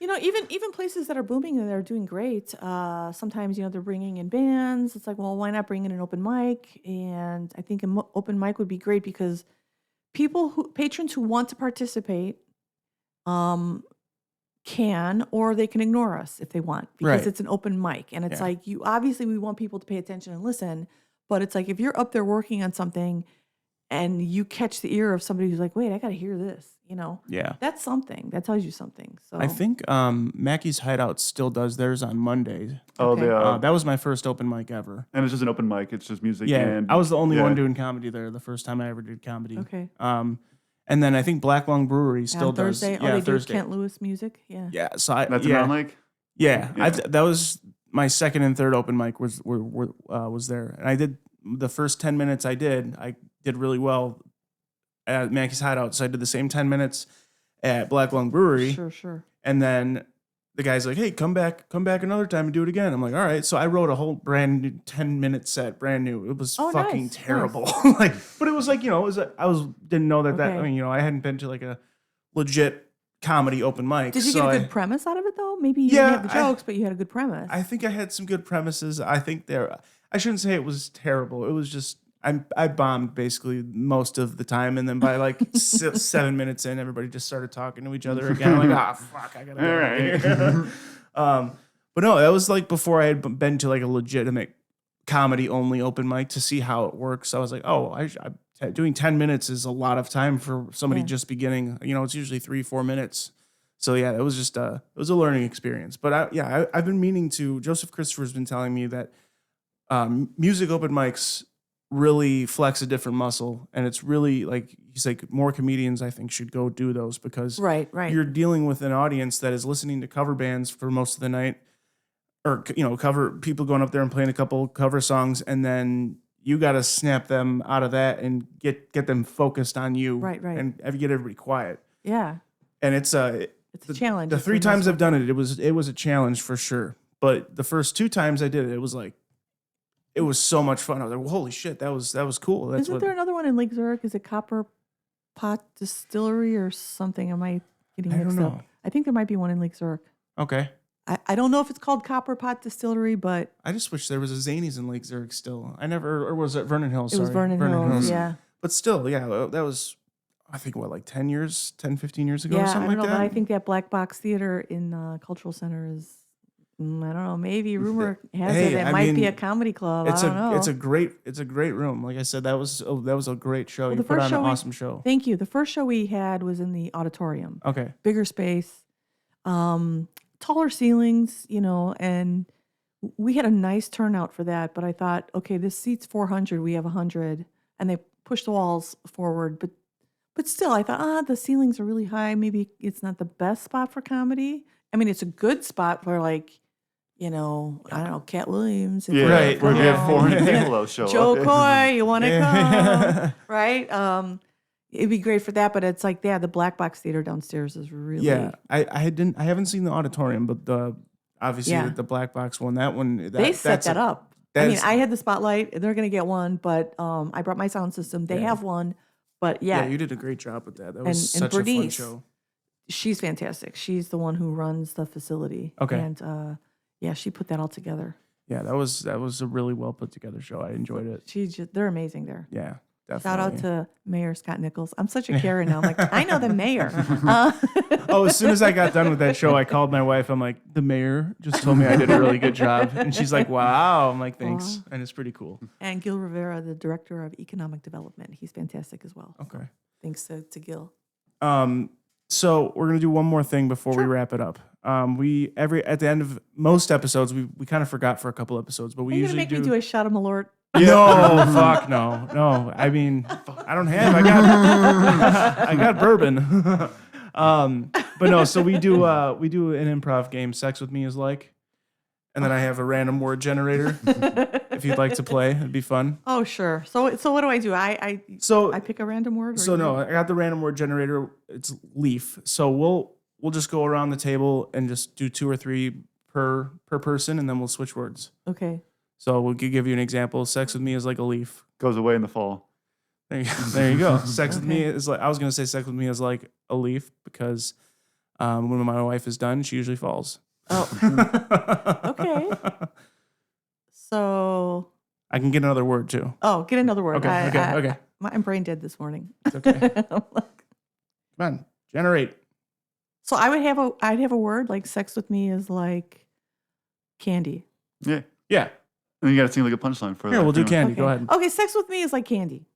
Even places that are booming and they're doing great. Sometimes they're bringing in bands. It's like, well, why not bring in an open mic? And I think an open mic would be great because patrons who want to participate, can, or they can ignore us if they want, because Right. it's an open mic. And it's Yeah. like, obviously we want people to pay attention and listen, but it's like, if you're up there working on something and you catch the ear of somebody who's like, wait, I got to hear this, Yeah. that's something. That tells you something. So I think Mackey's Hideout still does theirs on Mondays. Oh, Okay. That was my first open mic ever. and it's just an open mic. It's just music. Yeah, and I was the only yeah. one doing comedy there the first time I ever did comedy. Okay. And then I think Black Lung Brewery on still does. Thursday, Yeah, they Thursday. do Kent Lewis music. Yeah. Yeah, so I That's yeah, around like. yeah. Yeah. That was my second and third open mic was there, and I did the first 10 minutes. I did really well at Mackey's Hideout, so I did the same 10 minutes at Black Lung Brewery, Sure. and then the guy's like, "Hey, come back another time and do it again." I'm like, "All right." So I wrote a whole brand new 10-minute set, brand new. It was Oh, fucking nice, terrible. Like, but it was like, didn't know that Okay. I mean, I hadn't been to like a legit comedy open mic. Did you so get a good premise out of it though? Maybe you Yeah, didn't have the jokes, but you had a good premise. I think I had some good premises. I think I shouldn't say it was terrible. It was just I bombed basically most of the time, and then by like 7 minutes in, everybody just started talking to each other again. I'm like, fuck, I gotta go. All right. But no, that was like before I had been to like a legitimate comedy only open mic to see how it works. I was like, doing 10 minutes is a lot of time for somebody Yeah. just beginning. It's usually 3-4 minutes. So yeah, it was just it was a learning experience. But I've been meaning to. Joseph Christopher's been telling me that music open mics really flex a different muscle, and it's really like he's like more comedians I think should go do those because right. you're dealing with an audience that is listening to cover bands for most of the night, or cover people going up there and playing a couple cover songs, and then you got to snap them out of that and get them focused on you, Right. and get everybody quiet. Yeah. And it's It's a challenge. the It's 3 a times muscle. I've done it, it was a challenge for sure. But the first 2 times I did it, it was like, it was so much fun. I was like, well, holy shit, that was cool. That's Isn't there another one in Lake Zurich? Is it Copper Pot Distillery or something? Am I getting I don't mixed know. up? I think there might be one in Lake Zurich. Okay. I don't know if it's called Copper Pot Distillery, but I just wish there was a Zanies in Lake Zurich still. Or was it Vernon Hills? it was Sorry. Vernon Hills. Yeah. But still, yeah, that was, I think, like 10, 15 years ago or Yeah, something I don't like know, that? but I think that Black Box Theater in Cultural Center is, I don't know, maybe rumor has Hey, it I might be mean, a comedy club. it's I don't know. it's a great room. Like I said, that was a great show. Well, You the put first on show an we- awesome show. Thank you. The first show we had was in the auditorium. Okay. Bigger space, taller ceilings, and we had a nice turnout for that. But I thought, okay, this seats 400, we have 100, and they pushed the walls forward. But still, I thought, the ceilings are really high. Maybe it's not the best spot for comedy. I mean, it's a good spot for like, I don't know, Cat Williams. if Yeah, you Right. We're wanna gonna have come. 400 people that'll show Joe up. Coy, you want to Yeah. come? Right? It'd be great for that, but it's like, the Black Box Theater downstairs is really Yeah, I haven't seen the auditorium, but obviously Yeah. the Black Box one, they set that up. I mean, that's- I had the spotlight. They're going to get one, but I brought my sound system. They Yeah. have one, but Yeah, yeah, you did a great job with that. That And- was and such a fun Bernice, show. she's fantastic. She's the one who runs the facility. Okay. And yeah, she put that all together. Yeah, that was a really well put together show. I enjoyed it. They're amazing there. Yeah, definitely. Shout out to Mayor Scott Nichols. I'm such a Karen now. I'm like, I know the mayor. Oh, as soon as I got done with that show, I called my wife. I'm like, the mayor just told me I did a really good job, and she's like, wow. I'm like, thanks, and it's pretty cool. And Gil Rivera, the director of economic development. He's fantastic as well. Okay. Thanks to Gil. So we're gonna do one more thing before we Sure. wrap it up. At the end of most episodes, we kind of forgot for a a episodes, but we Are you going to usually make me do a shot of Malort? No, fuck no. I mean, I don't have. I got bourbon. But no. So we do an improv game. Sex with me is like, and then I have a random word generator. If you'd like to play, it'd be fun. Oh, sure. So what do I do? I So pick a random word? Or so you- no, I got the random word generator. It's leaf. So we'll just go around the table and just do 2 or 3 per person, and then we'll switch words. Okay. So we'll give you an example. Sex with me is like a leaf. Goes away in the fall. There you go. Sex with me Okay. is like, I was gonna say sex with me is like a leaf because when my wife is done, she usually falls. Oh, okay. So, I can get another word too. get another word. Okay. I'm brain dead this morning. It's okay. Come on, generate. So I'd have a word like sex with me is like candy. Yeah. Yeah. And you got to sing like a punchline for that. Here, we'll do too. candy. Okay. Go ahead. Okay, sex with me is like candy.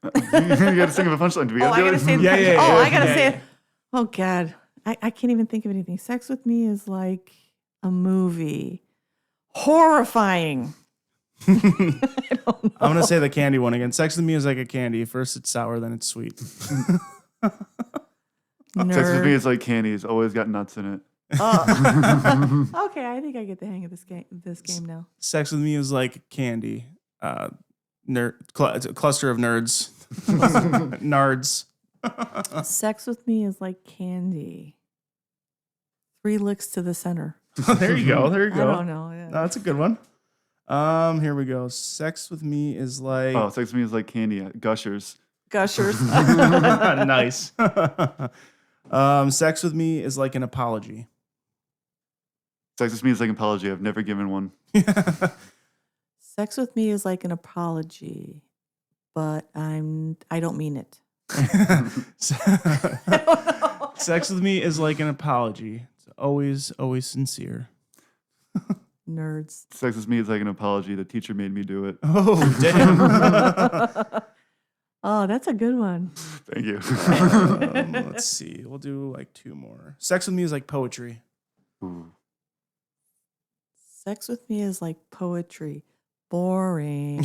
You got to sing of a punchline. Do we Oh, gotta I do gotta it? say. Yeah, yeah, Oh, yeah, I gotta yeah, say yeah. it. Oh God, I can't even think of anything. Sex with me is like a movie. Horrifying. I'm gonna say the candy one again. Sex with me is like a candy. First it's sour, then it's sweet. Sex with me Nerd. is like candy. It's always got nuts in it. Oh. Okay, I think I get the hang of this game now. Sex with me is like candy. It's a cluster of nerds. Nards. Sex with me is like candy. 3 licks to the center. There you go. There you I go. don't know. Yeah. No, that's a good one. Here we go. Sex with me is like Oh, sex with me is like candy. Gushers. Gushers. nice. Sex with me is like an apology. Sex with me is like an apology. I've never given one. Sex with me is like an apology, but I don't mean it. Sex with me is like an apology. It's always sincere. Nerds. Sex with me is like an apology. The teacher made me do it. Oh, damn. Oh, that's a good one. Thank you. Let's see. We'll do like 2 more. Sex with me is like poetry. Ooh. Sex with me is like poetry. Boring.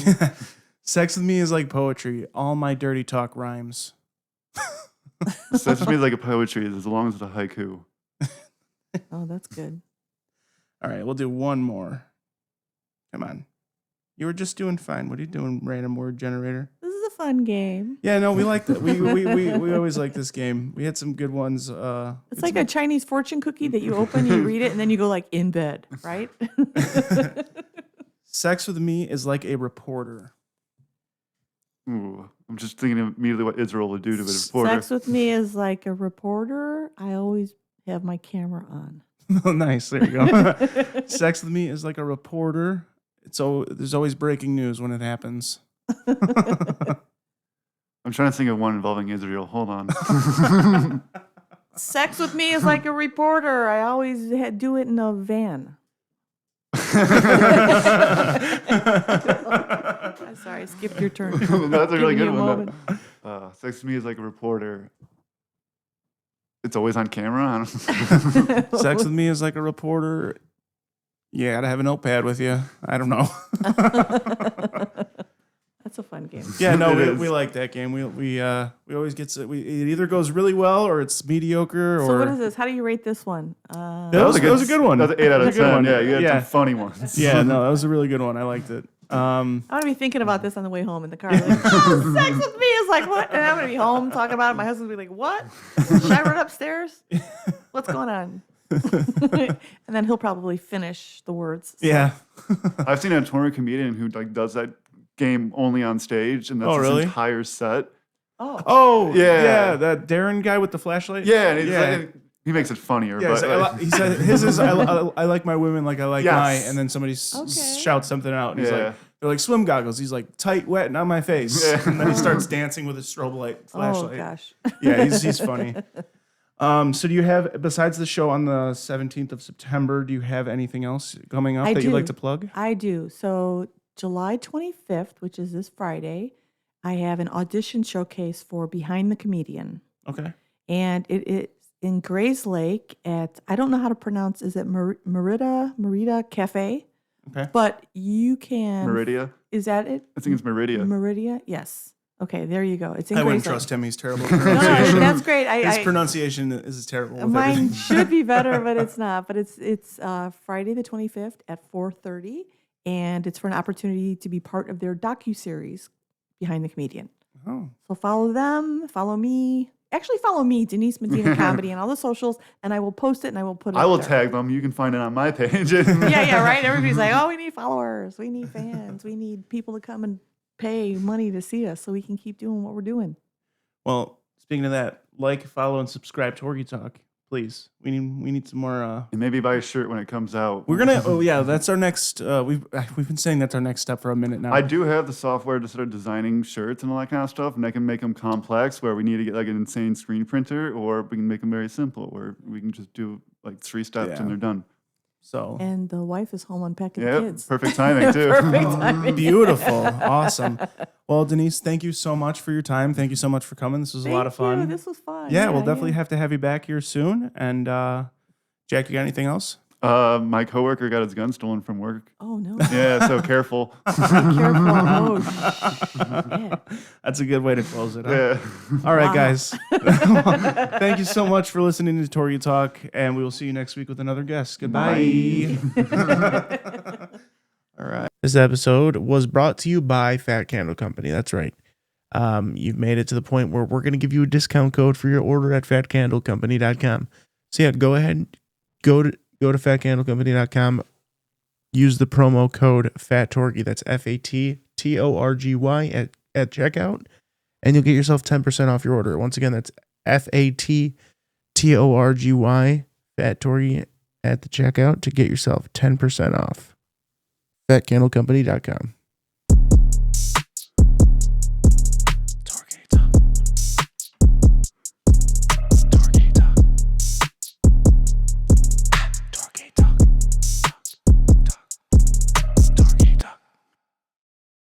Sex with me is like poetry. All my dirty talk rhymes. Sex with me is like a poetry as long as it's a haiku. Oh, that's good. All right, we'll do 1 more. Come on. You were just doing fine. What are you doing, random word generator? This is a fun game. Yeah, no, we like that. We always like this game. We had some good ones. It's like a Chinese fortune cookie that you open, you read it, and then you go like in bed, right? Sex with me is like a reporter. Ooh. I'm just thinking immediately what Israel would do to a reporter. Sex with me is like a reporter. I always have my camera on. Oh, nice. There you go. Sex with me is like a reporter. There's always breaking news when it happens. I'm trying to think of one involving Israel. Hold on. Sex with me is like a reporter. I always do it in a van. I'm sorry, I skipped your turn. That's a really Giving good you a one. Sex with me is like a reporter. It's always on camera. I don't Sex with me is like a reporter. You gotta have a notepad with you. I don't know. That's a fun game. Yeah, no, It we is. like that game. We always get it either goes really well or it's mediocre. Or So what is this? How do you rate this one? That was a good one. That's an 8 out That of was a good 10. one. Yeah, you had Yeah. some funny ones. Yeah, no, that was a really good one. I liked it. I'm gonna be thinking about this on the way home in the car. Like, oh, sex with me is like what? And I'm gonna be home talking about it. My husband will be like, "What? Should I run upstairs? What's going on?" And then he'll probably finish the words. So- Yeah. I've seen a touring comedian who like does that game only on stage, and that's Oh, his really? entire set. Oh. Oh, Yeah. yeah. That Darren guy with the flashlight. Yeah, and he's Yeah. like, he makes it funnier. Yeah, but it's like, he said his is I like my women like I like Yes. mine, and then somebody Okay. shouts something out, and he's Yeah. like, they're like swim goggles. He's like tight, wet, not my face, Yeah. and then he starts dancing with his strobe light flashlight. Oh gosh. Yeah, he's funny. So do you have, besides the show on the 17th of September, do you have anything else coming up I that you'd like do. to plug? I do. So July 25th, which is this Friday, I have an audition showcase for Behind the Comedian. Okay. And it is in Grays Lake at, I don't know how to pronounce, is it Merida Cafe? Okay. But you can. Meridia. Is that it? I think it's Meridia. Meridia? Yes. Okay, there you go. It's in I Grays wouldn't Lake. trust him. He's terrible. at No, no, pronunciation. that's great. His pronunciation is terrible. With Mine everything. should be better, but it's not. But it's Friday the 25th at 4:30, and it's for an opportunity to be part of their docuseries Behind the Comedian. Oh. So follow them, follow me. Actually, follow me, Denise Medina Comedy, and all the socials, and I will post it and I will put it. I up will there. tag them. You can find it on my page. Yeah, right. Everybody's like, "Oh, we need followers, we need fans, we need people to come and pay money to see us, so we can keep doing what we're doing." Well, speaking of that, like, follow, and subscribe to TorgyTalk. Please, we need some more. And maybe buy a shirt when it comes out. We're gonna. Oh yeah, that's our next. We've been saying that's our next step for a minute now. I do have the software to start designing shirts and all that kind of stuff, and I can make them complex where we need to get like an insane screen printer, or we can make them very simple where we can just do like 3 steps Yeah. and they're done. So And the wife is home unpacking Yeah, the kids. perfect timing too. Perfect timing. beautiful, awesome. Well, Denise, thank you so much for your time. Thank you so much for coming. This was a lot of Thank you. fun. This was fun. Yeah, we'll definitely have to have you back here soon. And Jack, you got anything else? My coworker got his gun stolen from work. Oh, no. Yeah, so careful. Careful. Oh, shit. That's a good way to close it. Huh? Yeah. All right, Wow. guys. Thank you so much for listening to Torgy Talk, and we will see you next week with another guest. Goodbye. All right. This episode was brought to you by Fat Candle Company. That's right. You've made it to the point where we're going to give you a discount code for your order at fatcandlecompany.com. So yeah, go ahead, go to fatcandlecompany.com. Use the promo code FATTORGY. That's FATTORGY at checkout, and you'll get yourself 10% off your order. Once again, that's FATTORGY FATTORGY at the checkout to get yourself 10% off. fatcandlecompany.com.